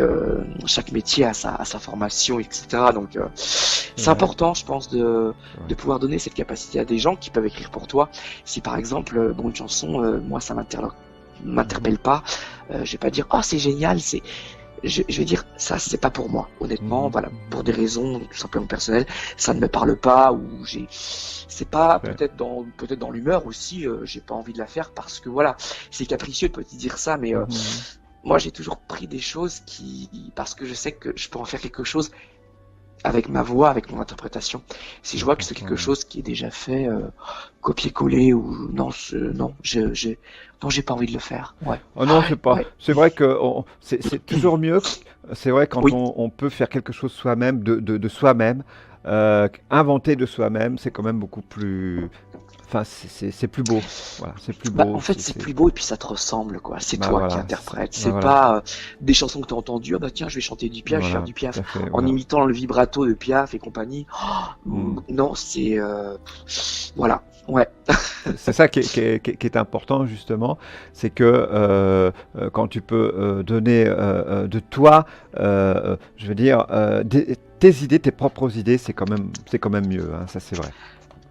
métier a sa formation, etc. Donc c'est c'est vrai, important, je pense, c'est de vrai. pouvoir donner cette capacité à des gens qui peuvent écrire pour toi. Si par exemple, bon, une chanson, moi ça Mhm, m'interpelle pas, je vais pas dire oh c'est génial, je vais dire ça c'est pas pour moi honnêtement mhm, voilà mhm. pour des raisons tout simplement personnelles ça ne me parle pas ou c'est Tout à pas fait. peut-être dans l'humeur aussi j'ai pas envie de la faire parce que voilà c'est capricieux de te dire ça mais Mhm, mhm. moi j'ai toujours pris des choses qui parce que je sais que je peux en faire quelque chose avec ma voix, avec mon interprétation. Si je vois que D'accord, c'est ouais, quelque ouais. chose qui est déjà fait, copier-coller ou non, non, non, j'ai pas envie de le faire. Ouais, Oh non, c'est pas. ouais, C'est vrai que c'est toujours mieux. C'est vrai quand oui. on peut faire quelque chose soi-même, de soi-même, inventer de soi-même, c'est quand même beaucoup plus. Enfin, c'est plus beau. Voilà, c'est plus Bah, beau. en fait, c'est plus beau et puis ça te ressemble, quoi. C'est Bah toi qui voilà, interprètes. bah C'est voilà, pas des chansons que t'as entendues. Ah bah tiens, je vais chanter du Piaf, je vais faire voilà, du tout Piaf à fait, en voilà. imitant le vibrato de Piaf et compagnie. Hmm. Non, voilà. Ouais. C'est ça qui est important justement, c'est que quand tu peux donner de toi, je veux dire, tes idées, tes propres idées, c'est quand même mieux, hein, ça c'est vrai,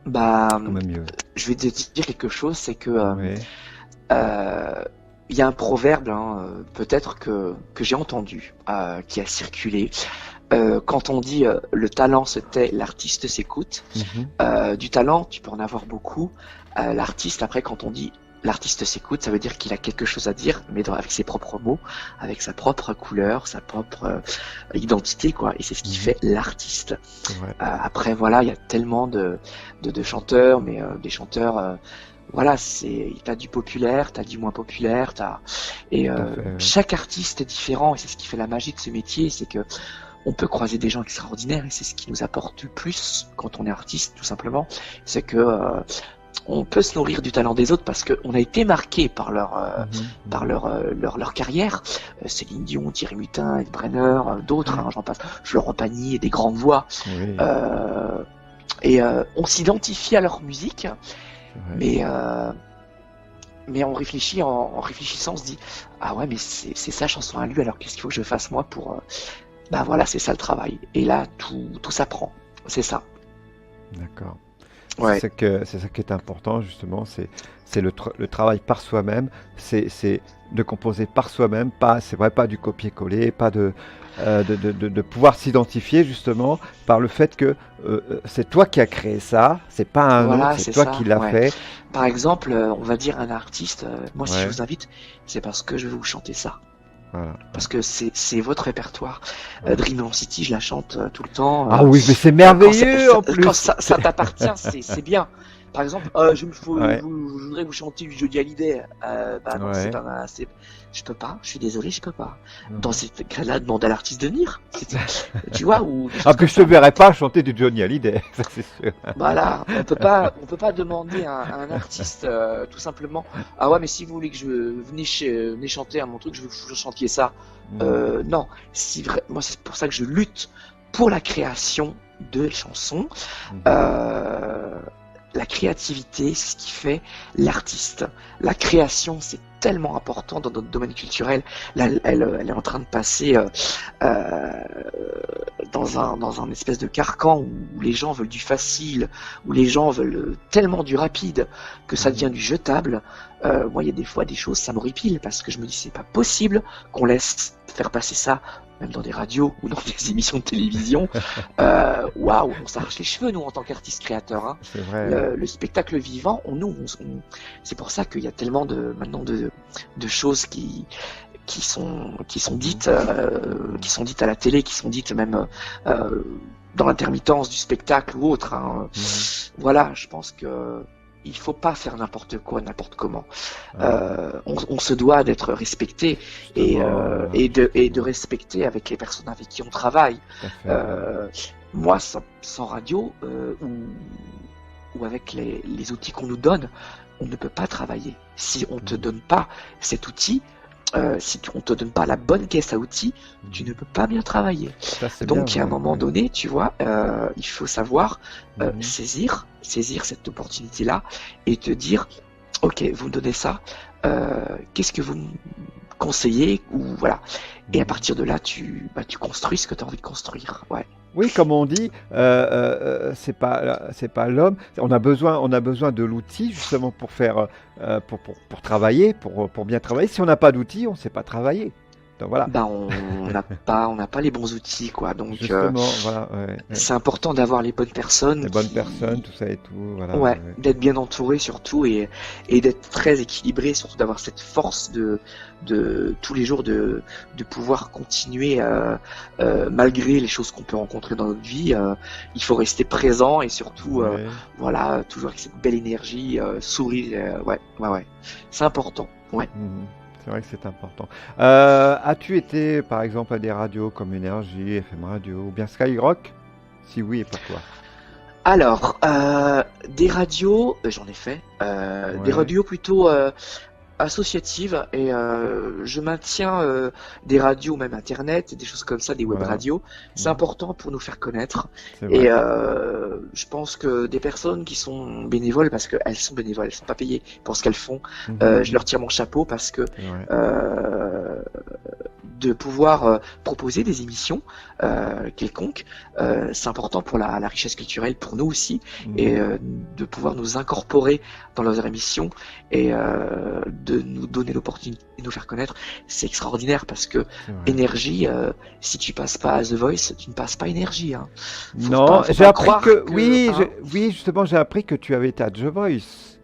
Bah, c'est quand même mieux. je vais te dire quelque chose, c'est que Oui, euh, il y a un proverbe, hein, peut-être que j'ai entendu, qui a circulé. Quand on dit le talent se tait, l'artiste s'écoute. Mhm. Du talent, tu peux en avoir beaucoup. L'artiste, après, quand on dit l'artiste s'écoute, ça veut dire qu'il a quelque chose à dire, mais avec ses propres mots, avec sa propre couleur, sa propre identité, quoi. Et c'est ce qui Mhm. fait l'artiste. C'est vrai. Après, voilà, il y a tellement de chanteurs, mais des chanteurs, voilà, t'as du populaire, t'as du moins populaire, et Tout à fait. Ouais. chaque artiste est différent, et c'est ce qui fait la magie de ce métier, c'est que on peut croiser des gens extraordinaires, et c'est ce qui nous apporte le plus quand on est artiste, tout simplement, c'est que on peut se nourrir du talent des autres parce qu'on a été marqué par Mhm. leur carrière. Céline Dion, Thierry Mutin, Ed Brenner, d'autres, hein, j'en passe, Florent Pagny, et des grandes voix. Oui, Euh, on s'identifie à leur musique, c'est vrai. mais on réfléchit en réfléchissant, on se dit ah ouais, mais c'est sa chanson à lui, alors qu'est-ce qu'il faut que je fasse moi pour bah voilà, c'est ça le travail. Et là, tout s'apprend. C'est ça. D'accord. Ouais. C'est ça qui est important justement, c'est le travail par soi-même, c'est de composer par soi-même, pas, c'est vrai, pas du copier-coller, pas de pouvoir s'identifier justement par le fait que c'est toi qui as créé ça, c'est pas un autre, Voilà, c'est c'est toi qui ça. l'as Ouais. fait. Par exemple, on va dire un artiste, moi si je Ouais, vous invite, c'est parce que je vais vous chanter ça. voilà. Parce que c'est votre répertoire. Ouais. Dream City, je la chante tout le temps. Ah oui, mais c'est Quand merveilleux en quand plus. ça t'appartient, c'est bien. Par exemple, Ouais, je voudrais vous chanter du Johnny Hallyday. Bah non, ouais. je peux pas. Je suis désolé, je peux pas. Dans Mhm. ces cas-là, demande à l'artiste de venir. Tu vois, ou des Ah choses puis comme je te ça. verrai pas chanter du Johnny Hallyday, ça c'est sûr. Voilà, on peut pas demander à un artiste tout simplement. Ah ouais, mais si vous voulez que venez chanter à mon truc, je veux que vous chantiez ça. Mhm. Non, si vrai, moi c'est pour ça que je lutte pour la création de chansons. Mhm. Euh, la créativité, c'est ce qui fait l'artiste. La création, c'est tellement important dans notre domaine culturel. Là, elle est en train de passer euh, dans un espèce de carcan où les gens veulent du facile, où les gens veulent tellement du rapide que ça devient Mhm. du jetable. Moi, il y a des fois des choses, ça m'horripile parce que je me dis c'est pas possible qu'on laisse faire passer ça, même dans des radios ou dans des émissions de télévision. Waouh, on s'arrache les cheveux nous en tant qu'artistes créateurs. Hein. C'est vrai, ouais. Le spectacle vivant, c'est pour ça qu'il y a tellement maintenant de choses qui sont Mhm. dites, qui sont dites à la télé, qui sont dites même dans l'intermittence du spectacle ou autre. Hein. Mhm. Voilà, je pense que il faut pas faire n'importe quoi, n'importe comment. Ouais. On se doit d'être respecté Justement, voilà, et de justement, respecter avec les personnes avec qui on travaille. tout à fait, ouais. Euh, moi, sans radio ou avec les outils qu'on nous donne, on ne peut pas travailler. Si on te Mhm. donne pas cet outil, si on te donne pas la bonne caisse à outils, tu Mhm. ne peux pas bien travailler. Ça c'est bien Donc, à un vrai, moment ouais. donné, tu vois, il faut savoir Mhm. saisir cette opportunité-là et te dire, ok, vous me donnez ça, qu'est-ce que vous me conseillez ou voilà. Et à Mhm. partir de là, tu construis ce que tu as envie de construire. Ouais. Oui, comme on dit, c'est pas l'homme. On a besoin de l'outil justement pour faire, pour travailler, pour bien travailler. Si on n'a pas d'outil, on ne sait pas travailler. Donc voilà, Ben, on n'a pas les bons outils, quoi. Donc, justement, voilà, ouais, ouais. c'est important d'avoir les bonnes personnes Les bonnes personnes, qui, tout ça et tout, voilà, ouais, ouais. d'être bien entouré surtout et d'être très équilibré, surtout d'avoir cette force de tous les jours de pouvoir continuer malgré les choses qu'on peut rencontrer dans notre vie. Il faut rester présent et surtout, Ouais. voilà, toujours avec cette belle énergie, sourire. Ouais, ouais, ouais. C'est important. Ouais. Mhm. C'est vrai que c'est important. As-tu été, par exemple, à des radios comme Énergie, FM Radio ou bien Skyrock? Si oui, et pourquoi? Alors, des radios, j'en ai fait, des Ouais. radios plutôt associatives et je maintiens des radios, même internet, des choses comme ça, des web Voilà. radios. C'est Mhm. important pour nous faire connaître C'est et vrai. je pense que des personnes qui sont bénévoles, parce qu'elles sont bénévoles, elles sont pas payées pour ce qu'elles font, Mhm, je mhm. leur tire mon chapeau parce que C'est vrai. euh, de pouvoir proposer des émissions quelconques. C'est important pour la richesse culturelle, pour nous aussi, et de pouvoir nous incorporer dans leurs émissions et de nous donner l'opportunité de nous faire connaître. C'est extraordinaire parce que énergie, si tu passes pas à The Voice, tu ne passes pas énergie. Hein. Non, j'ai appris que oui, oui, justement, j'ai appris que tu avais été à The Voice.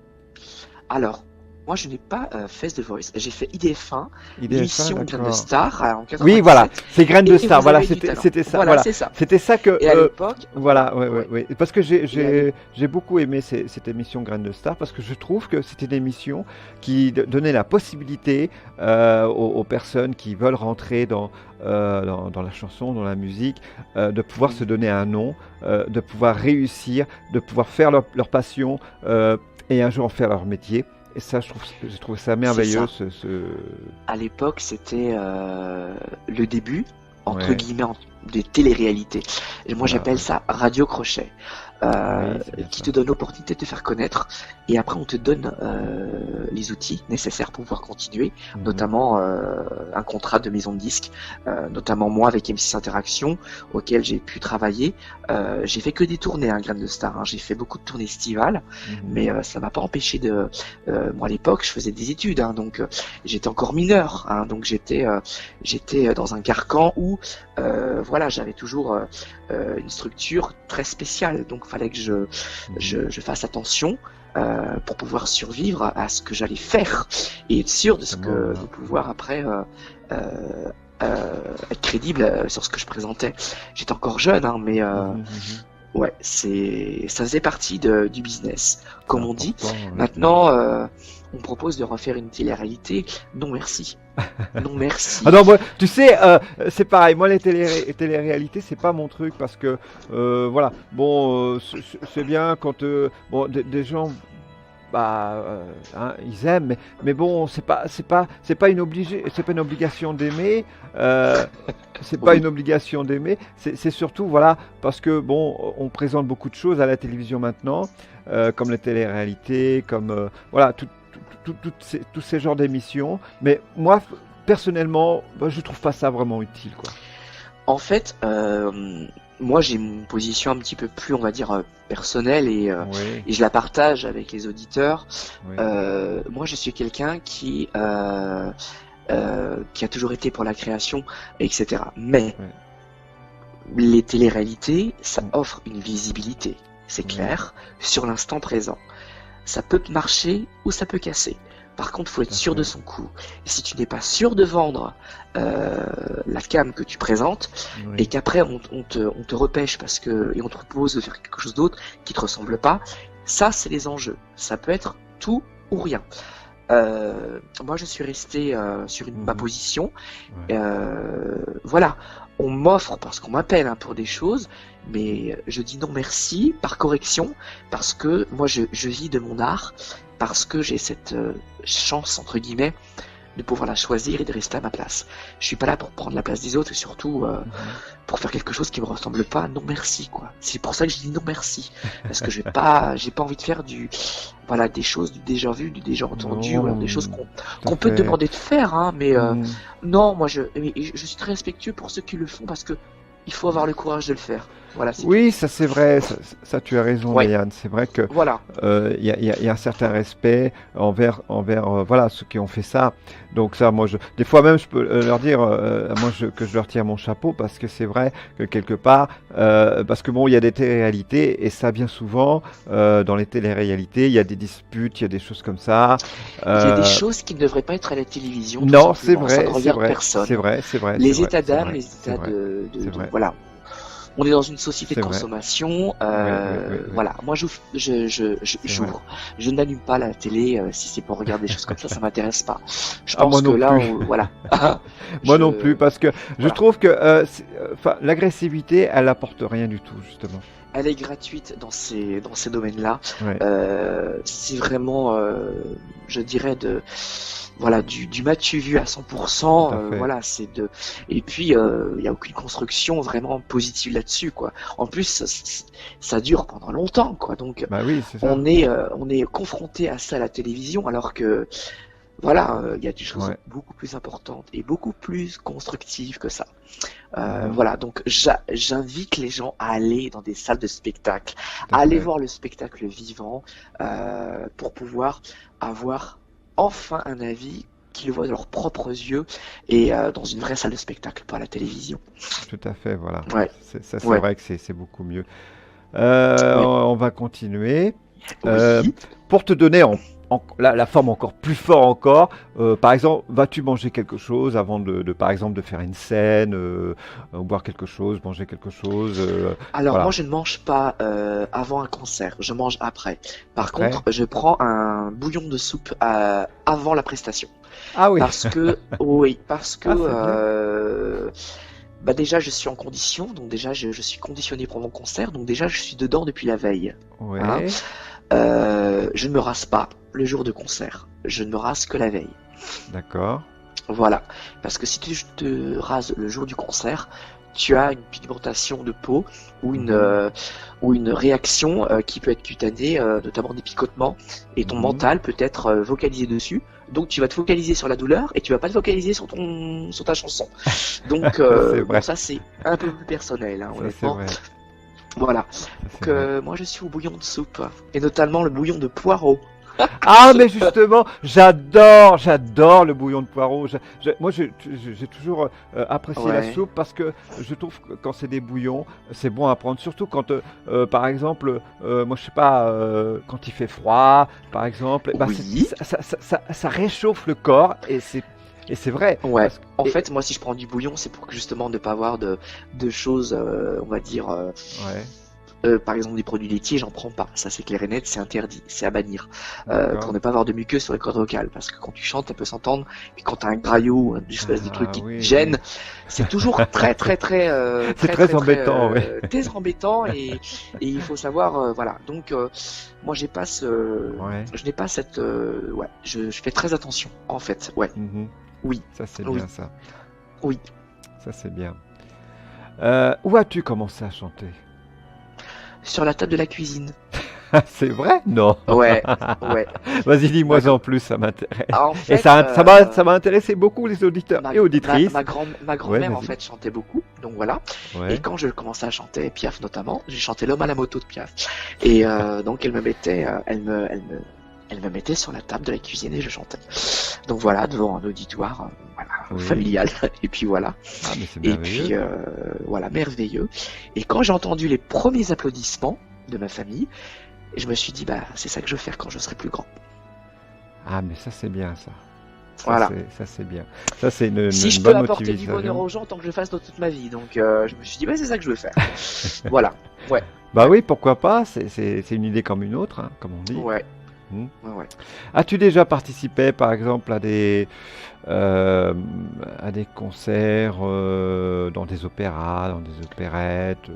Alors, moi, je n'ai pas fait The Voice. J'ai fait IDF1, l'émission Graines de Star en 97. Oui, voilà, c'est Graines de Star. Voilà, c'était ça. Voilà, c'était ça que. Et à l'époque. Voilà, ouais. Parce que j'ai beaucoup aimé cette émission Graines de Star parce que je trouve que c'était une émission qui donnait la possibilité aux personnes qui veulent rentrer dans la chanson, dans la musique, de pouvoir se donner un nom, de pouvoir réussir, de pouvoir faire leur passion et un jour en faire leur métier. Et ça, je trouve ça merveilleux. À l'époque, c'était le début, entre guillemets, des téléréalités. Et moi, j'appelle ça radio crochet. Qui te donne l'opportunité de te faire connaître, et après on te donne les outils nécessaires pour pouvoir continuer, notamment un contrat de maison de disques, notamment moi avec M6 Interaction auquel j'ai pu travailler. J'ai fait que des tournées, Graines de Star, hein. J'ai fait beaucoup de tournées estivales, mais ça m'a pas empêché de moi à l'époque je faisais des études, hein, donc j'étais encore mineur, hein, donc j'étais dans un carcan où voilà, j'avais toujours une structure très spéciale, donc fallait que je fasse attention pour pouvoir survivre à ce que j'allais faire et être sûr de pouvoir après être crédible sur ce que je présentais. J'étais encore jeune, hein, mais ouais, ça faisait partie du business, comme on dit. Maintenant, on propose de refaire une télé-réalité. Non merci. Non merci. Ah non, moi, tu sais, c'est pareil. Moi, les télé-réalités, c'est pas mon truc parce que voilà. Bon, c'est bien quand des gens. Ils aiment, mais bon, c'est pas une obligation d'aimer. C'est pas une obligation d'aimer. C'est surtout voilà parce que bon, on présente beaucoup de choses à la télévision maintenant, comme les télé-réalités, comme voilà tous ces genres d'émissions. Mais moi, personnellement, je trouve pas ça vraiment utile, quoi. En fait, moi j'ai une position un petit peu plus, on va dire, personnelle et je la partage avec les auditeurs. Moi je suis quelqu'un qui a toujours été pour la création, etc. Mais les téléréalités, ça offre une visibilité, c'est clair, sur l'instant présent. Ça peut marcher ou ça peut casser. Par contre, il faut être sûr de son coup. Et si tu n'es pas sûr de vendre la cam que tu présentes, et qu'après on te repêche et on te propose de faire quelque chose d'autre qui te ressemble pas, ça c'est les enjeux. Ça peut être tout ou rien. Moi je suis resté sur ma position. Voilà, on m'offre parce qu'on m'appelle pour des choses, mais je dis non merci par correction, parce que moi je vis de mon art, parce que j'ai cette chance entre guillemets de pouvoir la choisir et de rester à ma place. Je suis pas là pour prendre la place des autres et surtout pour faire quelque chose qui me ressemble pas. Non merci quoi. C'est pour ça que je dis non merci, parce que j'ai pas envie de faire des choses du déjà vu, du déjà entendu, ou alors des choses qu'on peut te demander de faire, hein, mais non, moi je suis très respectueux pour ceux qui le font parce que il faut avoir le courage de le faire. Voilà, oui, ça c'est vrai, ça tu as raison, Yann. C'est vrai que voilà. Y a un certain respect envers voilà ceux qui ont fait ça. Donc ça, moi, des fois même, je peux leur dire, que je leur tire mon chapeau parce que c'est vrai que quelque part, parce que bon, il y a des télé-réalités et ça bien souvent dans les télé-réalités, il y a des disputes, il y a des choses comme ça. Il y a des choses qui ne devraient pas être à la télévision. Non, c'est vrai, ça ne regarde personne. C'est vrai. Les états d'âme, les états de voilà. On est dans une société de consommation, voilà. Moi, j'ouvre. Je n'allume pas la télé si c'est pour regarder des choses comme ça. Ça m'intéresse pas. Je pense que là, voilà. Moi non plus, parce que je trouve que l'agressivité, elle apporte rien du tout, justement. Elle est gratuite dans ces domaines-là. C'est vraiment, je dirais du m'as-tu vu à 100%, voilà, et puis il y a aucune construction vraiment positive là-dessus, quoi. En plus ça dure pendant longtemps, quoi. Donc oui, c'est ça. on est confronté à ça à la télévision, alors que voilà, il y a des choses Ouais, beaucoup plus importantes et beaucoup plus constructives que ça. mhm, Voilà, donc j'invite les gens à aller dans des salles de spectacle, tout à à aller fait. voir le spectacle vivant, pour pouvoir avoir enfin un avis qu'ils voient de leurs propres yeux et dans une vraie salle de spectacle, pas à la télévision. Tout à fait, voilà. Ouais, Ça, c'est ouais, vrai que c'est beaucoup mieux. ouais, On va continuer. Euh, oui. pour te donner la forme encore plus fort encore, par exemple, vas-tu manger quelque chose avant par exemple, de faire une scène, ou boire quelque chose, manger quelque chose, Alors moi voilà. je ne mange pas avant un concert, je mange après. Par contre, Après? je prends un bouillon de soupe avant la prestation. Ah oui, Parce que, oui, parce que ah c'est bien. bah déjà je suis en condition, donc déjà je suis conditionné pour mon concert, donc déjà je suis dedans depuis la veille. Hein. Ouais, Je ne me rase pas le jour de concert, je ne me rase que la veille. d'accord. Voilà, parce que si tu te rases le jour du concert, tu as une pigmentation de peau Mhm, ou une réaction qui peut être cutanée, notamment des picotements, et ton mhm. mental peut être vocalisé dessus. Donc tu vas te focaliser sur la douleur et tu vas pas te focaliser sur sur ta chanson. Donc Ça c'est bon, vrai, ça c'est un peu plus personnel, hein, ça c'est honnêtement. vrai, Voilà. ça c'est Donc vrai. moi je suis au bouillon de soupe et notamment le bouillon de poireaux. Ah, mais justement, j'adore le bouillon de poireaux. Moi, j'ai toujours apprécié la Ouais. soupe parce que je trouve que quand c'est des bouillons, c'est bon à prendre. Surtout quand, par exemple, moi, je sais pas, quand il fait froid, par exemple, bah, Oui. ça réchauffe le corps et c'est vrai. Ouais. Parce que, En fait, moi, si je prends du bouillon, c'est pour que justement ne pas avoir de choses, on va dire, ouais, par exemple des produits laitiers, j'en prends pas. Ça, c'est clair et net, c'est interdit, c'est à bannir. Pour d'accord. ne pas avoir de muqueuse sur les cordes vocales, parce que quand tu chantes, ça peut s'entendre. Et quand t'as un graillot, ou une espèce de truc Ah qui te oui, oui. gêne, c'est toujours C'est très embêtant, oui. très embêtant et il faut savoir, voilà. Donc, moi, Ouais. je n'ai pas cette, ouais, je fais très attention, en fait. Ouais, Mhm. oui, Ça, c'est oui, bien, ça. oui. Ça, c'est bien. Où as-tu commencé à chanter? Sur la table de la cuisine. C'est vrai? Non. Ouais, ouais. Vas-y, Ma, dis-moi gr- en plus, ça m'intéresse. En Et fait, ça va intéresser beaucoup les auditeurs et auditrices. ma Ouais, grand-mère en vas-y. fait chantait beaucoup, donc voilà. Et Ouais. quand je commençais à chanter Piaf notamment, j'ai chanté L'homme à la moto de Piaf. Et donc elle me mettait, elle me mettait sur la table de la cuisine et je chantais. Donc voilà, devant un auditoire, voilà, Oui. familial. Et puis voilà. Ah, mais c'est Et puis merveilleux. voilà, merveilleux. Et quand j'ai entendu les premiers applaudissements de ma famille, je me suis dit bah c'est ça que je veux faire quand je serai plus grand. Ah, mais ça, c'est bien, ça. Voilà. Ça, c'est bien. Ça, c'est Si une je peux bonne apporter du bonheur motivation. aux gens, tant que je le fasse dans toute ma vie. Donc je me suis dit, bah, c'est ça que je veux faire. Voilà. Ouais. Bah Ouais. oui, pourquoi pas? C'est une idée comme une autre, hein, comme on dit. Ouais. Hmm. Ouais. Ouais. As-tu déjà participé, par exemple, euh, à des concerts dans des opéras, dans des opérettes?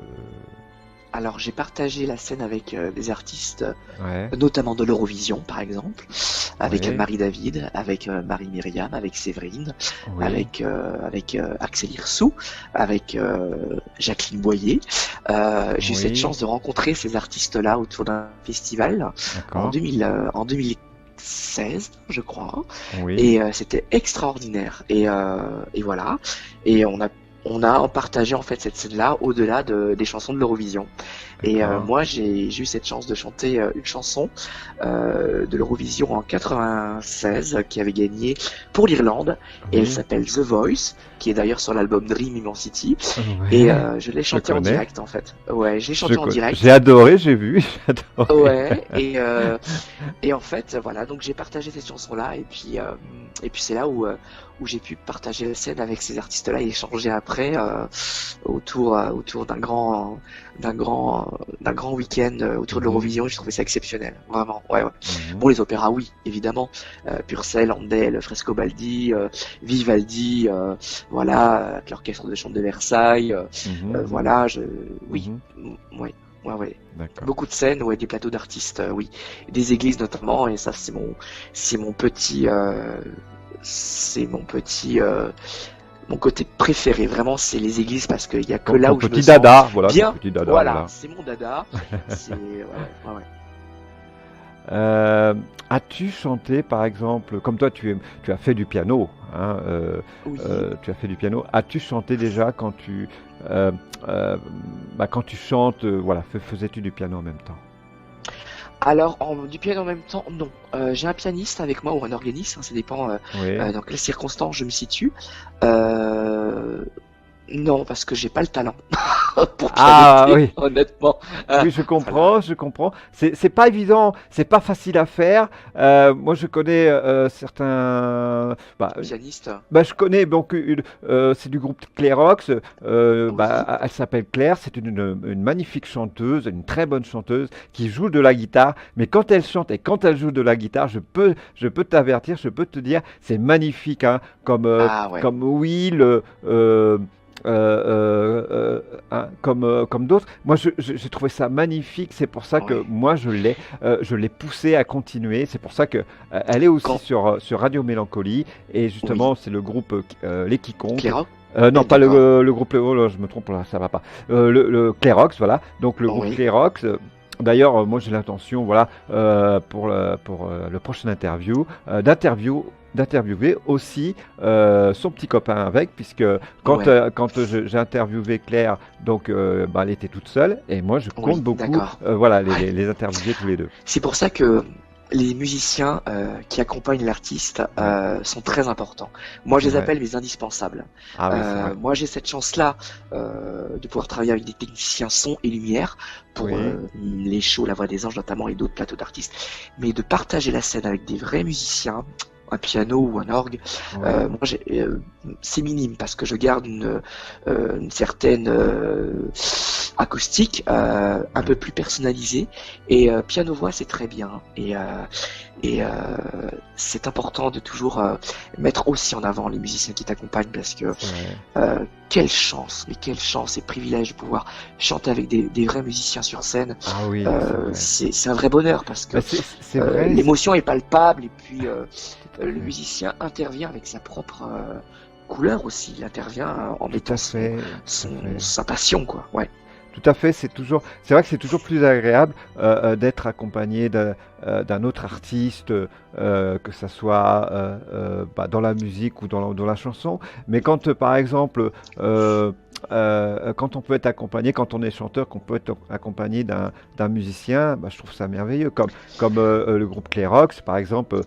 Alors j'ai partagé la scène avec des artistes, Ouais, notamment de l'Eurovision par exemple, avec ouais, Marie David, avec Marie Myriam, avec Séverine, oui, avec Axel Hirsou, avec Jacqueline Boyer. J'ai eu cette oui, chance de rencontrer ces artistes-là autour d'un festival d'accord, en 2016, je crois. oui, Et c'était extraordinaire. Et voilà. Et on a partagé en fait cette scène-là au-delà des chansons de l'Eurovision. Et d'accord, moi, j'ai eu cette chance de chanter une chanson de l'Eurovision en 96 qui avait gagné pour l'Irlande. Et elle oui, s'appelle The Voice, qui est d'ailleurs sur l'album Dream Immensity. Et ouais, je l'ai je chantée en connais, direct en fait. Ouais, j'ai chanté en j'ai direct. adoré, j'ai vu, j'ai adoré. Ouais, et en fait, voilà, donc j'ai partagé cette chanson-là, et puis c'est là où j'ai pu partager la scène avec ces artistes-là et échanger après autour d'un grand week-end autour de Mhm, l'Eurovision. J'ai trouvé ça exceptionnel, vraiment. Ouais, ouais. mhm, Bon, les opéras, oui, évidemment, Purcell, Handel, Frescobaldi, Vivaldi, voilà, avec l'orchestre de chambre de Versailles, mhm, voilà, oui, mhm, ouais, ouais, ouais. d'accord. Beaucoup de scènes, ouais, des plateaux d'artistes, oui, des églises notamment, et ça c'est mon petit, mon côté préféré. Vraiment, c'est les églises parce qu'il y a que là Ton où je me petit sens dada, voilà, ton bien. petit dada, Voilà, voilà. c'est mon dada. C'est ouais, ouais, ouais. Euh, As-tu chanté, par exemple, comme toi, tu as fait du piano, hein, Oui. tu as fait du piano. As-tu chanté déjà euh, euh, quand tu chantes, voilà, faisais-tu du piano en même temps? Alors, du piano en même temps, non. J'ai un pianiste avec moi ou un organiste, hein, ça dépend Oui. dans quelles circonstances je me situe. Euh, non, parce que j'ai pas le talent pour Ah pianoter, oui. honnêtement. Oui, je Voilà, comprends, je comprends. C'est pas évident, c'est pas facile à faire. Moi, je connais certains. pianiste. Je connais donc c'est du groupe Clairox. Oui, Elle s'appelle Claire. C'est une magnifique chanteuse, une très bonne chanteuse qui joue de la guitare. Mais quand elle chante et quand elle joue de la guitare, je peux t'avertir, je peux te dire, c'est magnifique, hein, ah ouais. comme Will. Comme d'autres. Moi, j'ai trouvé ça magnifique. C'est pour ça que Ouais. moi, je l'ai poussée à continuer. C'est pour ça que elle est aussi Quand, sur Radio Mélancolie. Et oui, justement, c'est le groupe Les Quiconques. Cléro? Non, pas D'accord. le groupe. Oh là, je me trompe là, ça va pas. Le Clairox, voilà. Donc le groupe Oui, Clairox. D'ailleurs, moi j'ai l'intention, voilà, pour le prochain interview, d'interviewer aussi son petit copain avec, puisque ouais, quand j'ai interviewé Claire, donc elle était toute seule, et moi je compte oui, beaucoup, d'accord. voilà, Ouais. les interviewer tous les deux. C'est pour ça que les musiciens qui accompagnent l'artiste Ouais, sont très importants. Moi, je c'est les vrai. appelle mes indispensables. Ah oui, c'est vrai. Moi, j'ai cette chance-là de pouvoir travailler avec des techniciens son et lumière pour Oui, les shows, La Voix des Anges notamment et d'autres plateaux d'artistes. Mais de partager la scène avec des vrais musiciens, un piano ou un orgue, oui, c'est minime parce que je garde une certaine acoustique un oui. peu plus personnalisée et piano-voix c'est très bien et c'est important de toujours mettre aussi en avant les musiciens qui t'accompagnent parce que C'est vrai. quelle chance, mais quel chance et privilège de pouvoir chanter avec des vrais musiciens sur scène. Ah oui, c'est vrai. C'est un vrai bonheur parce que C'est vrai, l'émotion est palpable et puis tout à le fait. musicien intervient avec sa propre couleur aussi. Il intervient en Tout mettant à fait, tout à fait. sa passion, quoi. Ouais. Tout à fait, c'est vrai que c'est toujours plus agréable d'être accompagné d'un autre artiste, que ça soit dans la musique ou dans la chanson. Mais quand, par exemple, quand on peut être accompagné, quand on est chanteur, qu'on peut être accompagné d'un musicien, je trouve ça merveilleux. Comme le groupe Clairox, par exemple,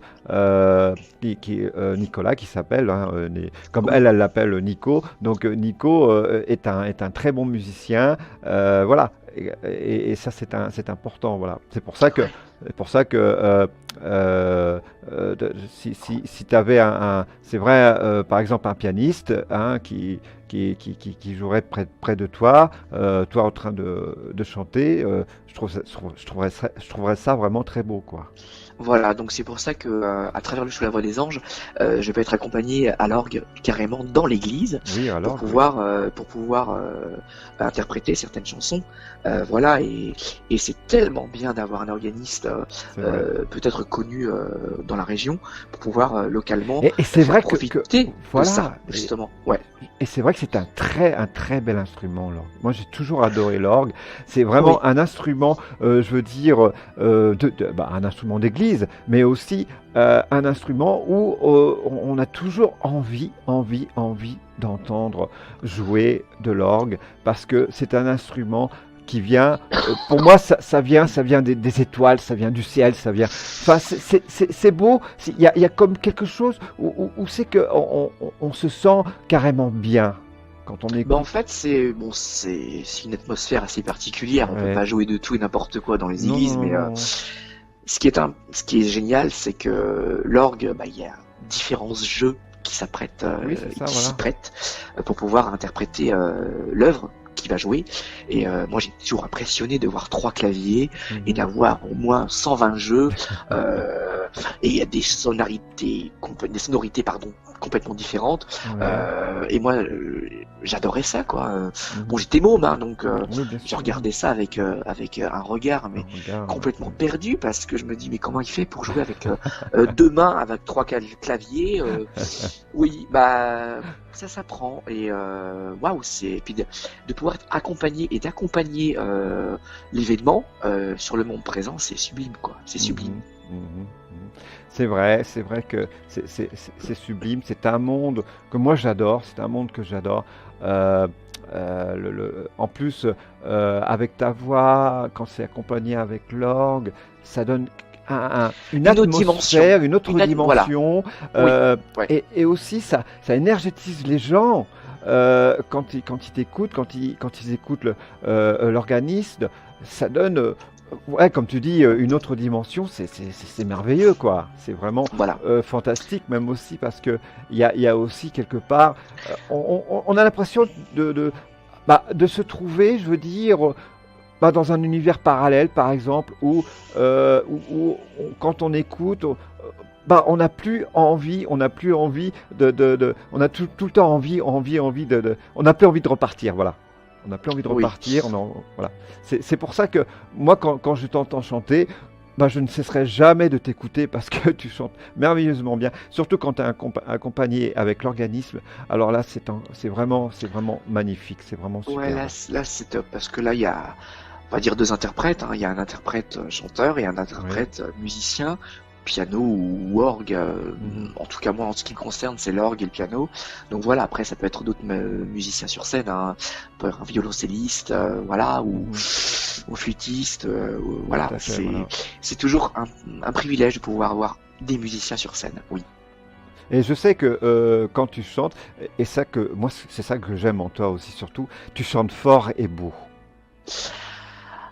Nicolas, qui s'appelle, hein, comme Oui, elle l'appelle Nico. Donc Nico est un très bon musicien. Voilà. Et ça, c'est important. Voilà. C'est pour ça que si tu avais c'est vrai, par exemple, un pianiste, hein, qui jouerait près de toi, toi en train de chanter, je trouverais ça vraiment très beau, quoi. voilà. Donc c'est pour ça que à travers le Sous la Voix des Anges, je vais être accompagné à l'orgue carrément dans l'église Oui, alors, oui, pour pouvoir interpréter certaines chansons. Voilà. Et c'est tellement bien d'avoir un organiste c'est vrai. peut-être connu dans la région pour pouvoir localement Et c'est faire vrai que profiter de ça voilà. justement. Ouais. Et c'est vrai que c'est un très bel instrument, l'orgue. Moi, j'ai toujours adoré l'orgue. C'est Oui. vraiment un instrument, je veux dire, un instrument d'église, mais aussi un instrument où on a toujours envie d'entendre jouer de l'orgue, parce que c'est un instrument qui vient, pour moi, ça vient des étoiles, ça vient du ciel, ça vient. Enfin, c'est beau. Il y a comme quelque chose où c'est que on se sent carrément bien quand on Bah en écoute. fait c'est une atmosphère assez particulière. On peut Ouais. pas jouer de tout et n'importe quoi dans les Non, églises, non, mais non. ce qui est génial, c'est que l'orgue, bah il y a différents jeux Oui, c'est ça, qui s'y voilà. prêtent pour pouvoir interpréter l'œuvre qui va jouer. Et moi j'ai toujours impressionné de voir 3 claviers et Mhm. d'avoir au moins 120 jeux. Euh, et il y a des sonorités pardon, complètement différentes. Ouais. Et moi, j'adorais ça, quoi. Bon, Mhm. j'étais môme, hein, donc Oui, bien je sûr. regardais ça avec un regard, mais Regarde. complètement perdu, parce que je me dis, mais comment il fait pour jouer avec deux mains, avec trois claviers Oui, bah ça s'apprend, et waouh, et puis de pouvoir être accompagné et d'accompagner l'événement sur le monde présent, c'est sublime, quoi. C'est sublime. Mhm, mhm, mhm. C'est vrai que c'est sublime. C'est un monde que moi j'adore. C'est un monde que j'adore. Euh, en plus, avec ta voix, quand c'est accompagné avec l'orgue, ça donne une Une autre dimension, atmosphère, une autre voilà. dimension. Oui, euh, ouais, et aussi, ça énergétise les gens. Quand ils t'écoutent, quand ils écoutent l'organisme, ça donne, ouais, comme tu dis, une autre dimension. C'est merveilleux, quoi. C'est vraiment voilà. fantastique, même aussi parce que il y a aussi quelque part, on a l'impression de se trouver, je veux dire, dans un univers parallèle, par exemple, quand on écoute, on n'a plus envie, on a tout le temps envie on n'a plus envie de repartir, voilà. On n'a plus envie de Oui. repartir, voilà. C'est pour ça que moi, quand je t'entends chanter, je ne cesserai jamais de t'écouter parce que tu chantes merveilleusement bien, surtout quand tu es accompagné avec l'organisme. Alors là, c'est vraiment magnifique, c'est vraiment Ouais, superbe. là c'est top, parce que là il y a, on va dire, deux interprètes, hein. Il y a un interprète chanteur et un Oui. interprète musicien, piano ou orgue. Mhm. En tout cas, moi, en ce qui me concerne, c'est l'orgue et le piano. Donc voilà, après, ça peut être d'autres musiciens sur scène, hein. Ça peut être un violoncelliste, voilà, Mhm. ou flûtiste, Tout voilà. à fait, voilà. C'est toujours un privilège de pouvoir avoir des musiciens sur scène. Oui. Et je sais que quand tu chantes, et ça que moi c'est ça que j'aime en toi aussi surtout, tu chantes fort et beau.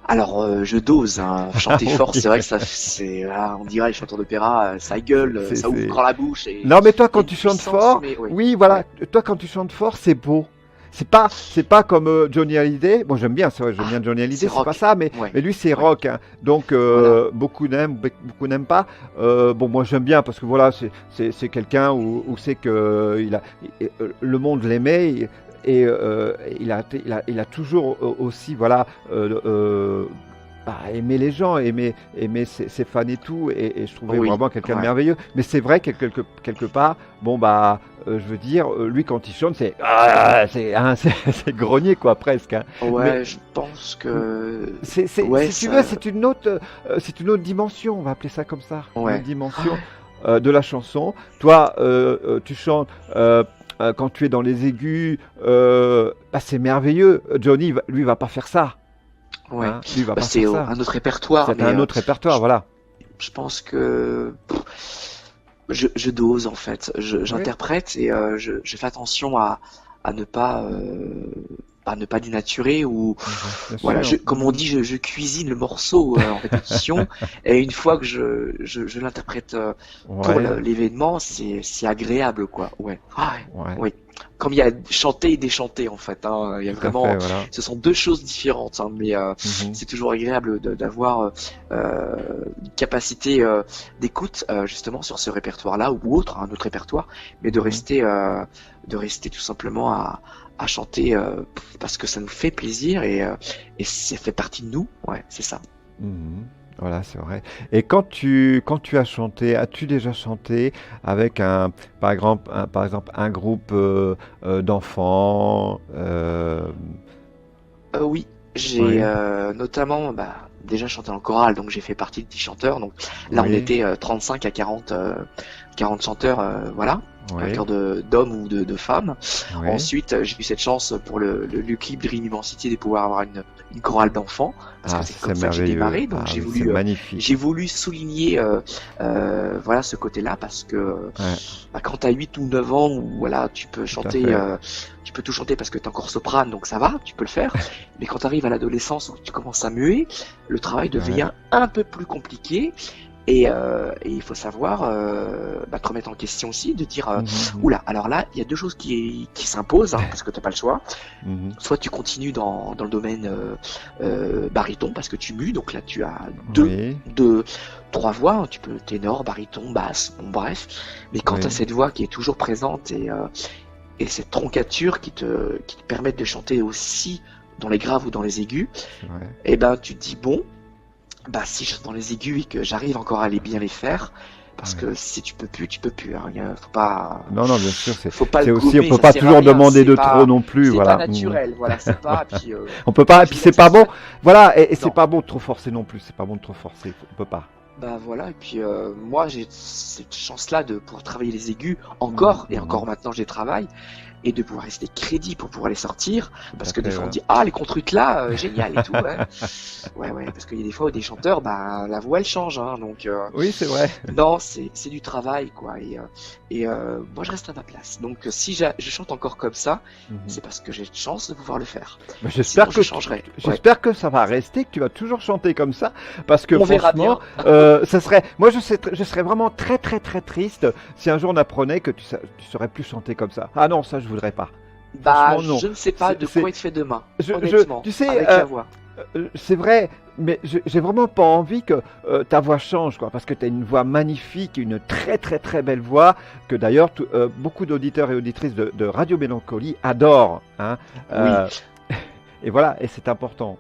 Alors, je dose, hein. Chanter fort, Ok. c'est vrai que on dirait les chanteurs d'opéra, ça gueule, ça ouvre C'est... grand la bouche, et Non mais toi il y a quand une tu chantes puissance, fort, mais oui, oui ouais, voilà, toi quand tu chantes fort c'est beau. C'est pas comme Johnny Hallyday. Bon j'aime bien, c'est vrai, j'aime bien Johnny c'est Hallyday, c'est pas rock, ça, ouais, mais lui c'est ouais, rock, hein. Donc voilà, beaucoup n'aiment pas. Bon moi j'aime bien parce que voilà c'est quelqu'un où c'est que le monde l'aimait. Il a toujours aussi voilà aimer les gens, aimer ses fans et tout, et je trouvais oui, vraiment quelqu'un de ouais, merveilleux. Mais c'est vrai que quelque part, je veux dire, lui quand il chante, c'est grogné quoi presque. Hein. Mais ouais, je pense que, ouais, si tu veux, ça, c'est une autre dimension, on va appeler ça comme ça, une autre ouais, dimension ouais, de la chanson. Toi, tu chantes. Quand tu es dans les aigus, c'est merveilleux. Johnny, lui, va pas faire ça. ouais. Hein, lui, il va Bah, pas c'est faire ça. un autre répertoire, C'est mais un autre répertoire, je, voilà. je pense que je dose, en fait. Oui, J'interprète, et je fais attention à ne pas, à ne pas dénaturer, ou bien voilà, sûr. comme on dit, je cuisine le morceau en répétition, et une fois que je l'interprète pour Ouais, l'événement, c'est agréable, quoi. Ouais. Ah, ouais. ouais, Oui. Comme il y a chanter et déchanter, en fait, hein. Il y a tout à fait, vraiment, voilà. ce sont deux choses différentes, hein, mais Mhm, c'est toujours agréable d'avoir une capacité d'écoute, justement, sur ce répertoire-là ou autre, un autre répertoire, mais mhm, de rester tout simplement à chanter, parce que ça nous fait plaisir, et ça fait partie de nous. Ouais, c'est ça. mhm. Voilà, c'est vrai. Et quand tu as chanté, as-tu déjà chanté avec par exemple, un groupe d'enfants Oui, j'ai Oui, notamment, bah, déjà chanté en chorale, donc j'ai fait partie des chanteurs. Donc là, on oui, était 35 à 40 chanteurs, voilà, à oui, cœur d'hommes ou de femmes. oui. Ensuite, j'ai eu cette chance pour le clip Dream Immensity de pouvoir avoir une chorale d'enfants, parce que Ah, c'est ça, c'est comme ça que j'ai merveilleux. démarré. Donc Ah oui, c'est magnifique. j'ai voulu souligner, voilà, ce côté-là, parce que Ouais, bah, quand t'as 8 ou 9 ans, ou voilà, tout à fait. tu peux tout chanter parce que t'es encore soprane, donc ça va, tu peux le faire. Mais quand t'arrives à l'adolescence où tu commences à muer, le travail Ouais, devient un peu plus compliqué. Et il faut savoir te remettre en question aussi, de dire Mhm, oula, alors là, il y a deux choses qui s'imposent, hein, parce que t'as pas le choix. mhm. Soit tu continues dans le domaine baryton parce que tu mues, donc là tu as Oui, deux, trois voix, hein, tu peux ténor, baryton, basse, bon bref. Mais quand tu as oui, cette voix qui est toujours présente et cette troncature qui te permettent de chanter aussi dans les graves ou dans les aigus, c'est vrai. et ben tu te dis bon, bah si je suis dans les aigus et que j'arrive encore à bien les faire, parce Ouais. que si tu peux plus, hein, Non, non, bien sûr, faut pas le c'est aussi, on gommer, peut ça pas sert à toujours rien, demander de trop non plus, c'est pas voilà. Mhm. naturel, voilà, c'est pas, puis On peut pas, et puis c'est pas bon, ça, voilà, et c'est non. pas bon de trop forcer non plus, c'est pas bon de trop forcer, on peut pas. Bah voilà, et puis moi j'ai cette chance-là de pouvoir travailler les aigus Mhm, encore, et mhm. encore maintenant je les travaille, et de pouvoir rester crédit pour pouvoir les sortir, Tout à parce que des fait, fois on ouais. dit ah les contrutes là, génial et tout, ouais. Ouais, parce qu'il y a des fois où des chanteurs, bah la voix elle change, hein, donc Oui, c'est vrai. non, c'est du travail quoi, et moi je reste à ma place. Donc si je chante encore comme ça, Mhm. c'est parce que j'ai de chance de pouvoir le faire. Mais Sinon j'espère je que changerais. Ouais. j'espère que ça va rester, que tu vas toujours chanter comme ça, parce que On verra franchement, bien. ça serait, moi je serais vraiment très très très triste si un jour on apprenait que tu saurais plus chanter comme ça. Ah non, ça je voudrais pas. Bah Franchement non. je ne sais pas de C'est, quoi il fait demain, je, honnêtement, tu sais, avec la voix. c'est vrai, mais j'ai vraiment pas envie que ta voix change, quoi, parce que tu as une voix magnifique, une très très très belle voix, que d'ailleurs beaucoup d'auditeurs et auditrices de Radio Mélancolie adorent, hein. Oui. Euh, et voilà, et c'est important.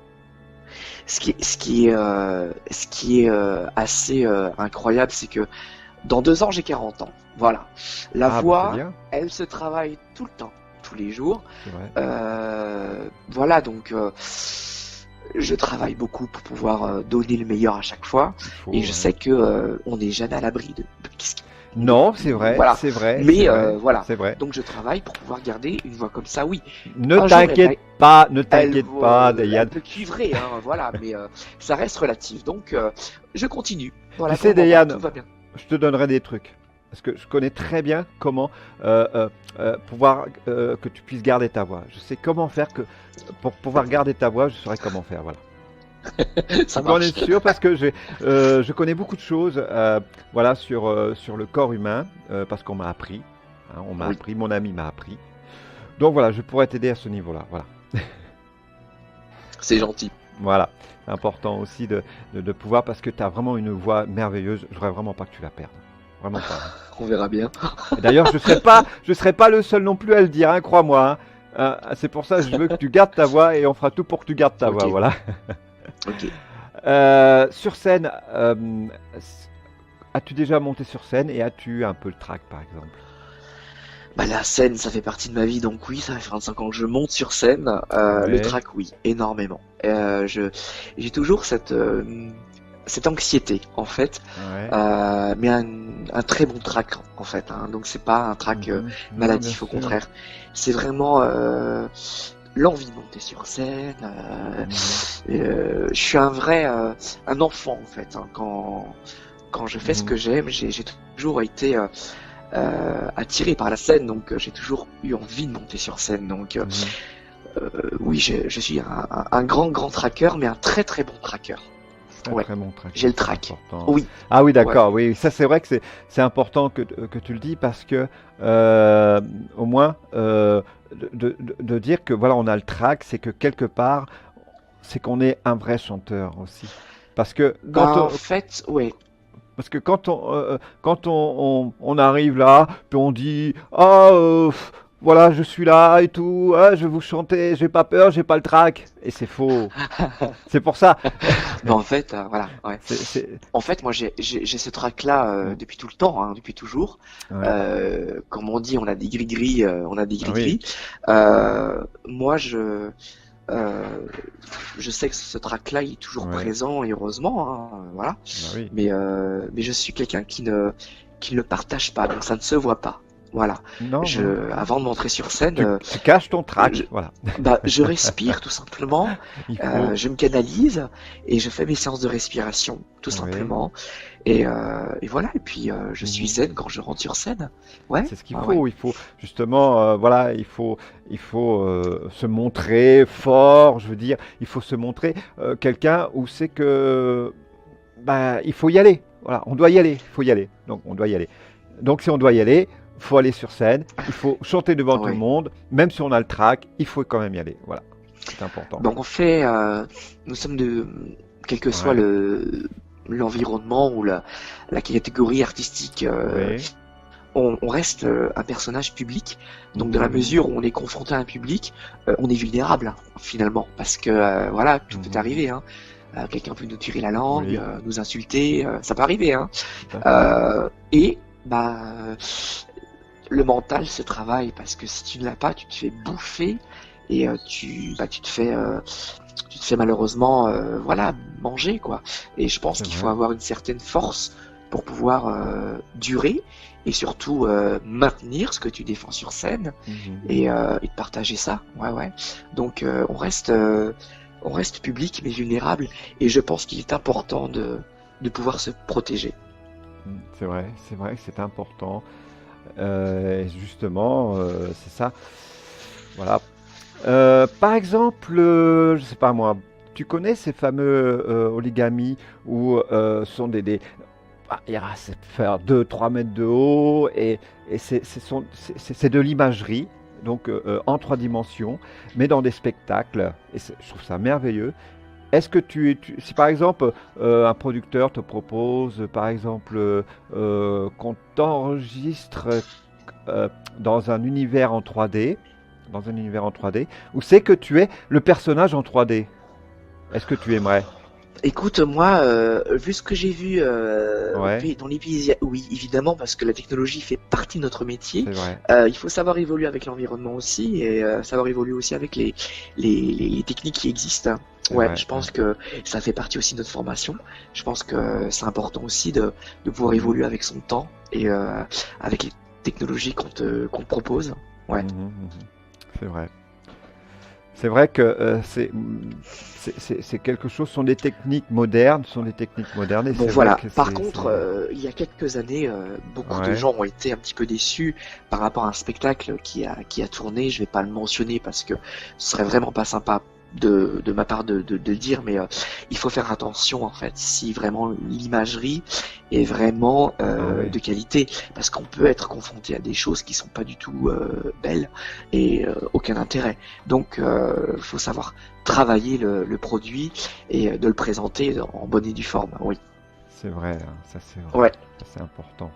Ce qui est assez incroyable, c'est que dans 2 ans, j'ai 40 ans. Voilà. La Ah, bah c'est voix, bien, elle se travaille tout le temps, tous les jours. c'est vrai. Voilà, donc je travaille beaucoup pour pouvoir donner le meilleur à chaque fois. Il faut, Et je ouais. sais que on n'est jamais à l'abri Non, c'est vrai, voilà. c'est vrai, c'est Mais vrai, voilà. c'est vrai. Donc je travaille pour pouvoir garder une voix comme ça. Oui, Ne un jour, elle va, t'inquiète pas, ne elle, t'inquiète pas, elle Dayane. peut cuivrer, hein, voilà, mais ça reste relatif. Donc, je continue. Tu Voilà, pour sais, le moment, Dayane, tout va bien. je te donnerai des trucs. Parce que je connais très bien comment pouvoir que tu puisses garder ta voix. Je sais comment faire que pour pouvoir garder ta voix, je saurais comment faire. Voilà. Ça Tu peux en marche. être sûr parce que je connais beaucoup de choses voilà, sur le corps humain parce qu'on m'a appris. Hein, on m'a Oui, appris, mon ami m'a appris. Donc voilà, je pourrais t'aider à ce niveau-là. Voilà. c'est gentil. Voilà. C'est important aussi de pouvoir parce que tu as vraiment une voix merveilleuse. Je voudrais vraiment pas que tu la perdes. Vraiment pas. On verra bien. Et d'ailleurs, je serai pas le seul non plus à le dire, hein, crois-moi. C'est pour ça que je veux que tu gardes ta voix et on fera tout pour que tu gardes ta Ok, voix. Voilà. ok. Sur scène, as-tu déjà monté sur scène et as-tu un peu le trac, par exemple? Bah, la scène, ça fait partie de ma vie, donc oui, ça fait 25 ans que je monte sur scène. Le Ouais, track, oui, énormément. J'ai toujours cette anxiété, en fait, ouais. mais un très bon track, en fait. Hein. Donc c'est pas un track Mhm. Non, bien maladif, au sûr. contraire. C'est vraiment l'envie de monter sur scène. Mhm. Je suis un enfant, en fait. Hein. Quand je fais ce Mhm. que j'aime, j'ai toujours été attiré par la scène, donc j'ai toujours eu envie de monter sur scène. Donc Mhm. oui, je suis un grand tracker, mais un très très bon tracker. Très Ouais, très bon track, j'ai le c'est track. important. Oui, Ah oui, ouais. d'accord, oui, ça c'est vrai que c'est important que tu le dis parce que au moins de dire que voilà, on a le track, c'est que quelque part, c'est qu'on est un vrai chanteur aussi. Parce que quand Ben en fait, ouais. parce que quand on arrive là, puis on dit ah voilà, je suis là et tout, ah, je vais vous chanter, j'ai pas peur, j'ai pas le track, et c'est faux. C'est pour ça. Ben en fait, voilà, ouais. C'est En fait, moi j'ai ce track-là mm, depuis tout le temps, hein, depuis toujours. ouais. Comme on dit, on a des gris-gris, on a des Ah oui. gris-gris. Moi, euh, je sais que ce track-là il est toujours Ouais. présent et heureusement, hein, voilà. Bah oui. Mais je suis quelqu'un qui ne partage pas, donc ça ne se voit pas. Voilà. Non, non. Avant de montrer sur scène, Tu caches ton je, track, voilà. je respire tout simplement, Il faut. je me canalise et je fais mes séances de respiration tout Ouais. simplement. Et voilà. Et puis je suis Mhm. zen quand je rentre sur scène. Ouais, C'est ce qu'il ouais, ouais. faut. Il faut justement, voilà, il faut se montrer fort. Je veux dire, il faut se montrer quelqu'un où c'est que, bah, il faut y aller. voilà, on doit y aller, il faut y aller. Donc on doit y aller. Donc si on doit y aller, il faut aller sur scène, il faut chanter devant tout le Ouais. monde, même si on a le trac, il faut quand même y aller. Voilà, c'est important. Donc on fait, nous sommes de, quel que soit Ouais, l'environnement ou la catégorie artistique, oui, on reste un personnage public. Donc dans la mhm, mesure où on est confronté à un public, on est vulnérable hein, finalement, parce que voilà, tout peut mhm, arriver. Hein. Quelqu'un peut nous tirer la langue, oui, nous insulter, ça peut arriver. Hein. tout à fait. Et bah le mental se travaille parce que si tu ne l'as pas, tu te fais bouffer et tu te fais malheureusement voilà manger quoi. Et je pense C'est qu'il faut vrai. avoir une certaine force pour pouvoir durer et surtout maintenir ce que tu défends sur scène Mhm. et de partager ça. Ouais ouais. Donc on reste public mais vulnérable et je pense qu'il est important de pouvoir se protéger. C'est vrai que c'est important. Et justement, c'est ça. Voilà. Par exemple, je sais pas moi, tu connais ces fameux origamis où sont il y a c'est faire 2 3 mètres de haut et c'est de l'imagerie, donc en 3 dimensions, mais dans des spectacles. Et je trouve ça merveilleux. Est-ce que si par exemple un producteur te propose, par exemple, qu'on t'enregistre euh, dans un univers en 3D, dans un univers en 3D, où c'est que tu es le personnage en 3D, est-ce que tu aimerais? Écoute, moi, vu ce que j'ai vu Ouais, dans les pays, oui, évidemment, parce que la technologie fait partie de notre métier. c'est vrai. Il faut savoir évoluer avec l'environnement aussi et savoir évoluer aussi avec les techniques qui existent. C'est Ouais, vrai. je Ouais. pense que ça fait partie aussi de notre formation. Je pense que c'est important aussi de pouvoir Mhm, évoluer avec son temps et avec les technologies qu'on te propose. Ouais. mhm, mhm. C'est vrai. C'est vrai que c'est quelque chose, sont des techniques modernes, et Bon c'est vrai voilà. que Par contre, il y a quelques années, beaucoup de ouais, gens ont été un petit peu déçus par rapport à un spectacle qui a tourné. Je vais pas le mentionner parce que ce serait vraiment pas sympa de ma part de le dire, mais il faut faire attention en fait si vraiment l'imagerie est vraiment ah oui, de qualité, parce qu'on peut être confronté à des choses qui sont pas du tout belles et aucun intérêt. Donc, faut savoir travailler le produit et de le présenter en bonne et due forme. Oui. c'est vrai, hein, ça c'est vrai, Ouais. ça c'est important.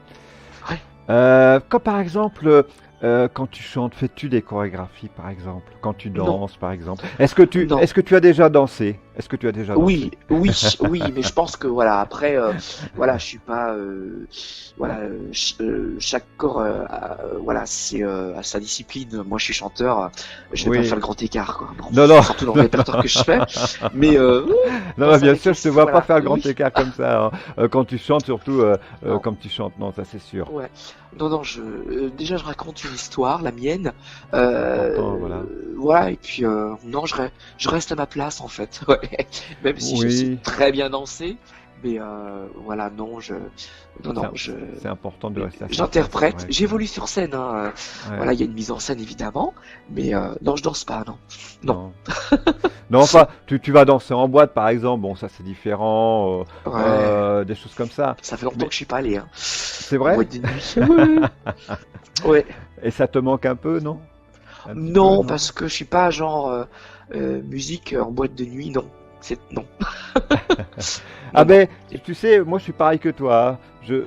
Ouais. Quand par exemple, quand tu chantes, fais-tu des chorégraphies par exemple? Quand tu Non. danses par exemple? Non. Est-ce que tu as déjà dansé? Est-ce que tu as déjà Oui, dansé? oui, oui, mais je pense que voilà, après, voilà, je suis pas, voilà, chaque corps, voilà, c'est à sa discipline. Moi, je suis chanteur, je vais pas faire Oui. le grand écart, quoi. Bon, Non, non. surtout dans le répertoire que je fais, mais Non, non, non, c'est bien avec sûr, les, je te vois pas voilà, faire le grand oui, écart comme ça, hein. Quand tu chantes, surtout non, comme tu chantes, non, ça c'est sûr. ouais, non, non, déjà, je raconte une histoire, la mienne, Ça c'est important, voilà. voilà, et puis non, je reste à ma place en fait, ouais. Même si je sais Oui, très bien danser, mais voilà, non, c'est non, c'est important de rester à sa place, c'est j'interprète, vrai que. j'évolue sur scène, hein, Ouais, voilà, il y a une mise en scène évidemment, mais non, je danse pas, non, non, non. Non, enfin, tu vas danser en boîte par exemple, bon, ça c'est différent, ouais, des choses comme ça. ça fait longtemps Mais que je suis pas allé, hein, c'est en vrai? boîte de nuit, ouais, ouais, Et ça te manque un peu, non? Un petit peu, non, non? parce que je suis pas genre musique en boîte de nuit, non, non, Ah non, non, ben, tu sais, moi je suis pareil que toi, hein.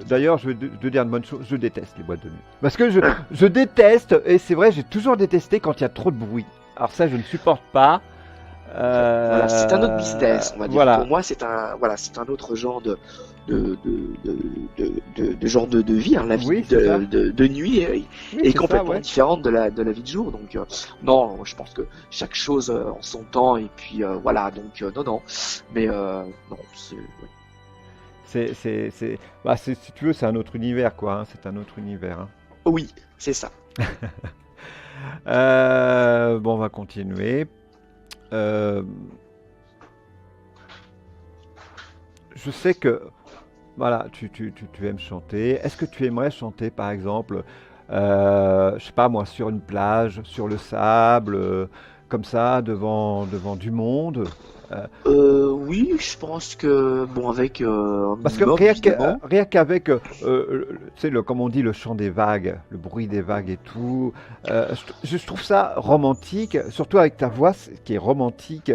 D'ailleurs, je vais te dire une bonne chose, je déteste les boîtes de nuit. Parce que je déteste, et c'est vrai, j'ai toujours détesté quand il y a trop de bruit. Alors ça, je ne supporte pas. voilà, c'est un autre business, on va dire. Pour Voilà. moi, voilà, c'est un autre genre de, genre de vie. Hein. La vie Oui, c'est ça. de nuit Oui, est c'est ça, complètement ouais. différente de la vie de jour. Donc, non, je pense que chaque chose en son temps. Et puis, voilà, donc, non, non. Mais, non, ouais. Si tu veux, c'est un autre univers, quoi, hein. C'est un autre univers, hein. Oui, c'est ça. Bon, on va continuer. Euh, je sais que voilà, tu aimes chanter. Est-ce que tu aimerais chanter, par exemple, je sais pas moi, sur une plage, sur le sable, comme ça, devant du monde? Oui, je pense que bon avec un Parce que minimum évidemment. rien qu'avec, tu sais, comme on dit, le chant des vagues, le bruit des vagues et tout, je trouve ça romantique, surtout avec ta voix qui est romantique.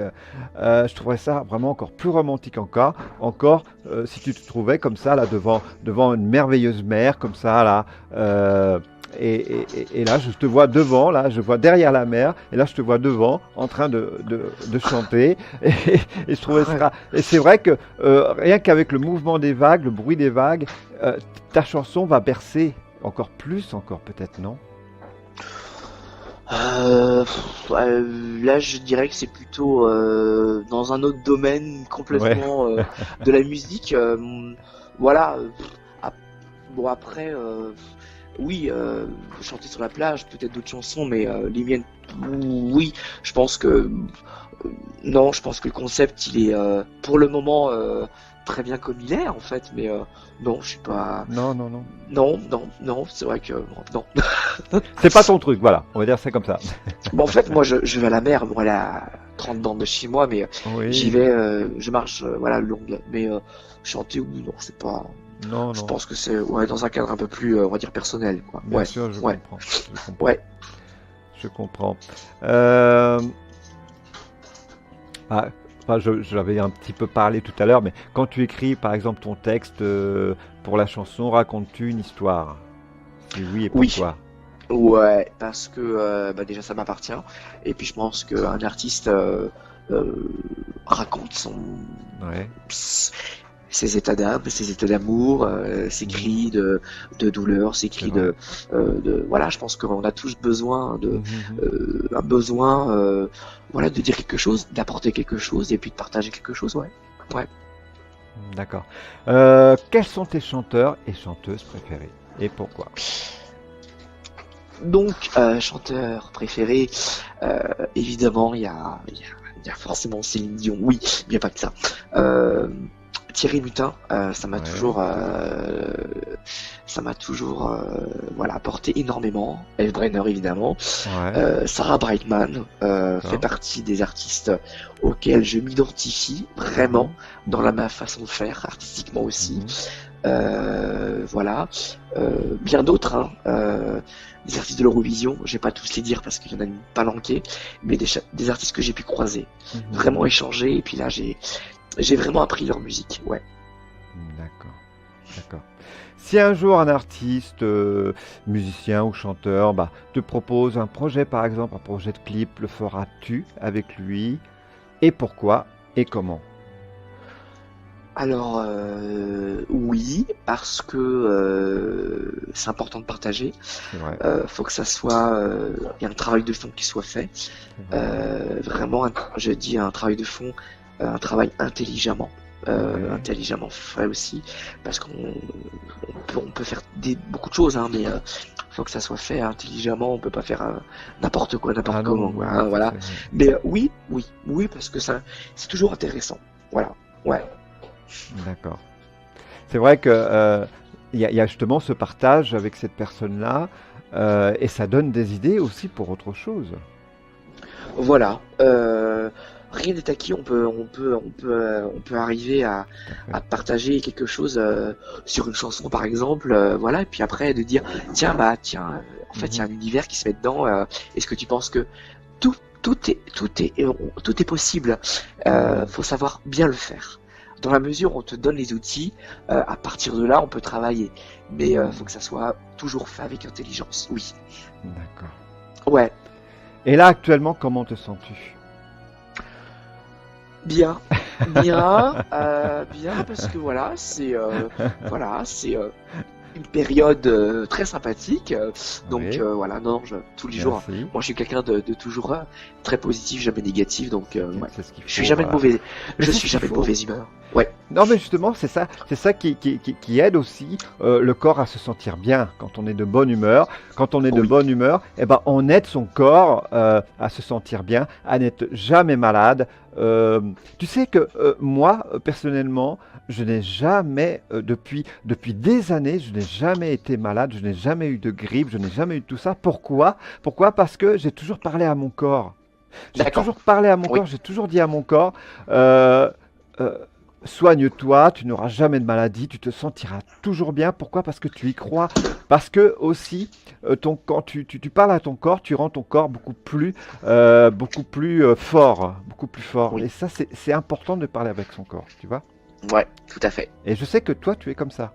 Je trouverais ça vraiment encore plus romantique encore si tu te trouvais comme ça là devant une merveilleuse mer comme ça là. Et là, je te vois devant, là, je vois derrière la mer, et là, je te vois devant, en train de chanter. Et, et je trouvais Ouais. ça. Et c'est vrai que rien qu'avec le mouvement des vagues, le bruit des vagues, ta chanson va bercer encore plus, encore peut-être, non? Là, je dirais que c'est plutôt dans un autre domaine Ouais. complètement de la musique. Voilà. Ap- bon après, oui, chanter sur la plage, peut-être d'autres chansons, mais les miennes, oui. Je pense que non, je pense que le concept, il est pour le moment très bien comme il est en fait, mais non, je suis pas. Non, non, non. Non, non, non, c'est vrai que non. C'est pas ton truc, voilà. On va dire ça comme ça. Bon, en fait, moi, je vais à la mer, bon, elle est à 30 bornes de chez moi, mais j'y Oui. vais, je marche, voilà, longue. Mais chanter, oui, non, c'est pas. Non, Je non. pense que c'est ouais, dans un cadre un peu plus, on va dire, personnel, quoi. Bien Ouais, sûr, je ouais, comprends. Je comprends. ouais. Je comprends. Euh, Ah, enfin, j'avais un petit peu parlé tout à l'heure, mais quand tu écris, par exemple, ton texte pour la chanson, racontes-tu une histoire? Si oui, et Oui, pourquoi? ouais, parce que bah, déjà, ça m'appartient. Et puis, je pense qu'un artiste euh, raconte Ouais. ses états d'âme, ses états d'amour, ses Mhm. cris de douleur, ses C'est cris vrai. voilà, je pense qu'on a tous besoin Mhm. un besoin, voilà, de dire quelque chose, d'apporter quelque chose et puis de partager quelque chose, ouais. Ouais. D'accord. Quels sont tes chanteurs et chanteuses préférés? Et pourquoi? Donc, chanteur préféré, évidemment, il y a forcément Céline Dion, oui, mais il n'y a pas que ça. Euh, Thierry Mutin, Ouais. ça m'a toujours, voilà, apporté énormément. Eve Brenner, évidemment. Ouais. Sarah Brightman fait D'accord. partie des artistes auxquels je m'identifie vraiment Mhm. dans Mhm. ma façon de faire, artistiquement aussi. Mhm. Voilà. Bien d'autres, hein. Des artistes de l'Eurovision, je vais pas tous les dire parce qu'il y en a une palanquée, mais des artistes que j'ai pu croiser, vraiment Mhm. échanger, et puis là j'ai vraiment appris leur musique, ouais. D'accord. D'accord. Si un jour un artiste, musicien ou chanteur, bah, te propose un projet, par exemple, un projet de clip, le feras-tu avec lui? Et pourquoi? Et comment? Alors oui, parce que c'est important de partager. C'est vrai, Faut que ça soit, il y a un travail de fond qui soit fait. c'est vrai. Vraiment, je dis un travail de fond, un travail intelligemment. Ouais. Intelligemment fait aussi, parce on peut faire beaucoup de choses, hein, mais faut que ça soit fait intelligemment. On peut pas faire n'importe quoi, Ah n'importe non, comment, non, quoi, non, hein, ça voilà. c'est vrai. Mais oui, oui, oui, parce que ça, c'est toujours intéressant. Voilà. Ouais. D'accord. C'est vrai que il y a justement ce partage avec cette personne-là, et ça donne des idées aussi pour autre chose. Voilà. Rien n'est acquis. On peut arriver Tout à à fait. partager quelque chose sur une chanson, par exemple. Voilà. Et puis après, de dire, tiens, en fait, il y a Mhm. un univers qui se met dedans. Est-ce que tu penses que tout, tout est possible. Mhm. Faut savoir bien le faire. Dans la mesure où on te donne les outils, à partir de là, on peut travailler. Mais faut Mhm. que ça soit toujours fait avec intelligence. Oui. D'accord. Ouais. Et là, actuellement, comment te sens-tu? Bien, bien parce que voilà, c'est une période très sympathique. Donc Oui, voilà, non, tous les jours, merci. moi je suis quelqu'un de toujours très positif, jamais négatif. Donc ouais, C'est ce qu'il je suis faut, jamais de voilà. mauvais, Mais je c'est ce suis qu'il jamais de faut. mauvaise humeur. Ouais, Non, mais justement, c'est ça qui aide aussi le corps à se sentir bien quand on est de bonne humeur. Quand on est de oui, bonne humeur, eh ben, on aide son corps à se sentir bien, à n'être jamais malade. Euh, Tu sais que moi, personnellement, je n'ai jamais, depuis des années, je n'ai jamais été malade, je n'ai jamais eu de grippe, je n'ai jamais eu de tout ça. Pourquoi? Pourquoi? Parce que j'ai toujours parlé à mon corps. J'ai D'accord. toujours parlé à mon Oui. corps, j'ai toujours dit à mon corps, euh, euh, soigne-toi, tu n'auras jamais de maladie, tu te sentiras toujours bien. Pourquoi? Parce que tu y crois. Parce que aussi, quand tu parles à ton corps, tu rends ton corps beaucoup plus fort, beaucoup plus fort. Oui. Et ça, c'est important de parler avec son corps, tu vois. Ouais, tout à fait. Et je sais que toi, tu es comme ça,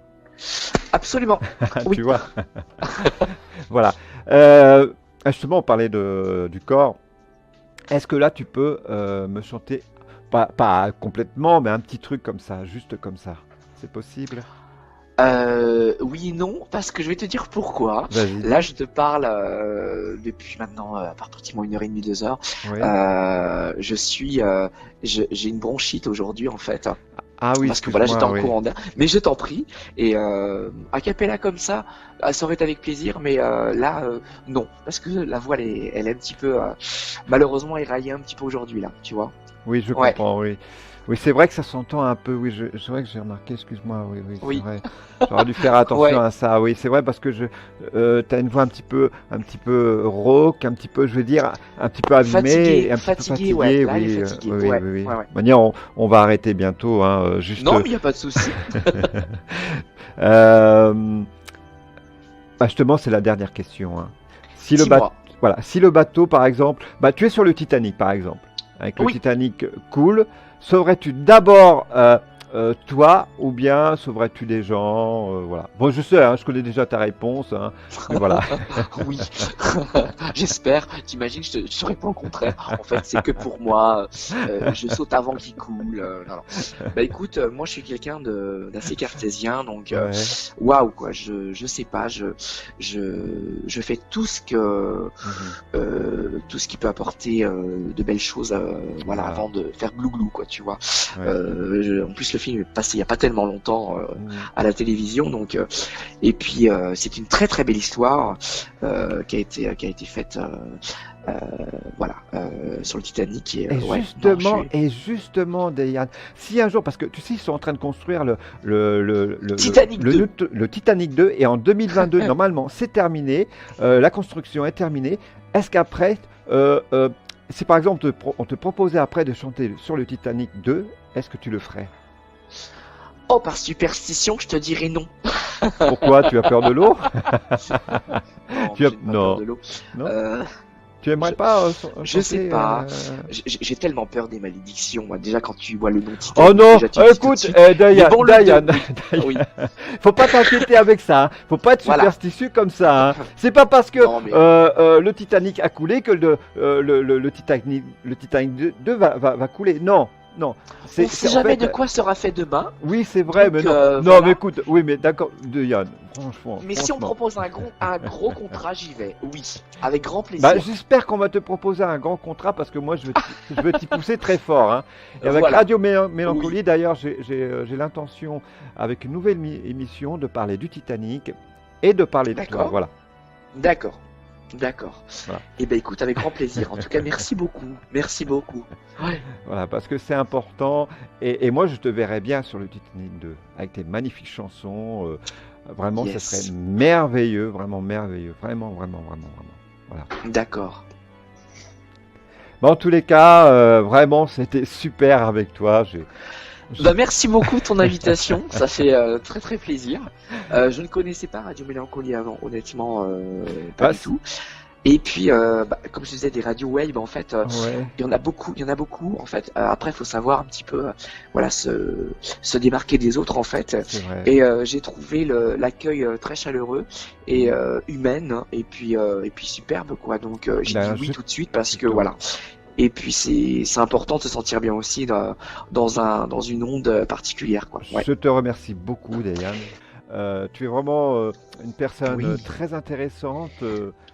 Absolument. tu Oui. vois. Voilà. Euh, Justement, on parlait du corps. Est-ce que là, tu peux me chanter, pas complètement, mais un petit truc comme ça, juste comme ça? C'est possible? Oui et non, parce que je vais te dire pourquoi. Vas-y, Là, dis. je te parle depuis maintenant pratiquement 1 heure et demie, 2 heures. Oui. Je suis, j'ai une bronchite aujourd'hui en fait, Ah oui, parce que voilà, j'étais excuse-moi, en oui. courant d'air. Mais je t'en prie, et a cappella comme ça, ça aurait été avec plaisir, mais là, non, parce que la voix, elle est un petit peu, malheureusement éraillée un petit peu aujourd'hui là, tu vois. Oui, je Ouais, comprends, oui. Oui, c'est vrai que ça s'entend un peu, oui, c'est vrai que j'ai remarqué, excuse-moi, oui, oui, c'est oui, vrai. J'aurais dû faire attention ouais, à ça, oui, c'est vrai parce que t'as une voix un petit peu rauque, un petit peu, je veux dire, un petit peu abîmée fatigué, et un petit peu fatigué, ouais, fatiguée, là, elle est oui, fatiguée, oui, oui, ouais, oui, oui. ouais, De ouais. toute manière, on va arrêter bientôt, hein, Non, mais il y a pas de souci. euh, justement, c'est la dernière question, hein. Si le bateau, Dis-moi. voilà, si le bateau, par exemple, bah, tu es sur le Titanic, par exemple, avec le Oui. Titanic coule, sauverais-tu d'abord toi ou bien sauverais-tu des gens, voilà. Bon, je sais, hein, je connais déjà ta réponse, hein, mais voilà. Oui, j'espère. T'imagines, je te réponds le contraire. En fait, c'est que pour moi, je saute avant qu'il coule. Non, non. Bah écoute, moi je suis quelqu'un d'assez cartésien, donc Ouais. waouh quoi. Je sais pas, je fais Mhm. tout ce qui peut apporter de belles choses, voilà, Voilà. avant de faire glouglou quoi, tu vois. Ouais. En plus le film est passé il y a pas tellement longtemps Mhm. à la télévision, donc et puis c'est une très très belle histoire qui a été faite euh, voilà sur le Titanic et ouais non je suis Et justement, Diane, si un jour, parce que tu sais, ils sont en train de construire Titanic 2. le Titanic 2, et en 2022, normalement, c'est terminé, la construction est terminée. Est-ce qu'après, si par exemple on te proposait après de chanter sur le Titanic 2, est-ce que tu le ferais? Oh, par superstition je te dirais non. Pourquoi? Tu as peur de l'eau? Non, Tu as... j'ai pas peur Non, de l'eau. non? euh, Tu aimerais je, pas je sais chanter pas, j'ai tellement peur des malédictions moi. Déjà quand tu vois le nom Oh Titanic non, déjà tu te dis tout de écoute, suite mais Diane, bon le 2 Diane, oui oui faut pas t'inquiéter avec ça, hein. Faut pas être voilà. superstitieux comme ça, hein. C'est pas parce que Non mais le Titanic a coulé que le Titanic 2 va couler. Non, non. on sait En jamais fait, de quoi sera fait demain, oui, c'est vrai, mais donc non. Non, mais voilà. écoute, oui, mais d'accord, Diane, Mais si on me franchement. propose un gros contrat, j'y vais. Oui, avec grand Bah, plaisir. j'espère qu'on va te proposer un grand contrat parce que moi, je veux t'y pousser très fort, hein. Et avec Voilà. Radio Oui. Mélancolie, d'ailleurs, j'ai l'intention, avec une nouvelle émission, de parler du Titanic et de parler de toi. D'accord. Voilà. D'accord. D'accord. Voilà. Eh ben écoute, avec grand plaisir. En tout cas, merci beaucoup. Merci beaucoup. Ouais. Voilà, parce que c'est important. Et moi, je te verrais bien sur le Titanic 2, avec tes magnifiques chansons. Vraiment, ça serait Yes. merveilleux, vraiment merveilleux. Vraiment, vraiment, vraiment, vraiment. Voilà. D'accord. Bon, en tous les cas, vraiment, c'était super avec toi. Bah merci beaucoup de ton invitation. Ça fait très très plaisir. Je ne connaissais pas Radio Mélancolie avant, honnêtement, pas Bah, du tout. Et puis, comme je disais, des radios web, en fait, ouais, il y en a beaucoup, il y en a beaucoup. En fait, après, il faut savoir un petit peu, voilà, se démarquer des autres, en fait. c'est vrai. Et j'ai trouvé l'accueil très chaleureux et humaine, et puis superbe, quoi. Donc, j'ai dit Ben, oui je, tout de suite parce que justement. voilà. Et puis c'est important de se sentir bien aussi dans une onde particulière, quoi. Ouais. Je te remercie beaucoup, Diane. Tu es vraiment une personne Oui, très intéressante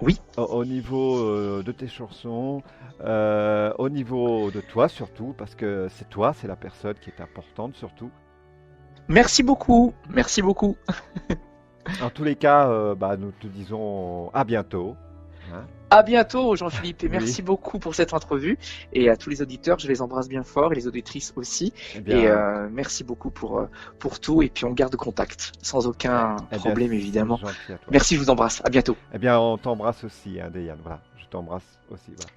oui. au niveau de tes chansons, au niveau de toi surtout, parce que c'est toi, c'est la personne qui est importante surtout. Merci beaucoup. Merci beaucoup. En tous les cas, bah, nous te disons à bientôt, hein. À bientôt, Jean-Philippe, et Oui, merci beaucoup pour cette entrevue. Et à tous les auditeurs, je les embrasse bien fort, et les auditrices aussi. eh Et bien, merci beaucoup pour tout. Et puis on garde contact, sans aucun eh bien, problème, c'est évidemment. gentil à toi. Merci, je vous embrasse. À bientôt. Eh bien, on t'embrasse aussi, hein, Diane. Voilà, je t'embrasse aussi. Voilà.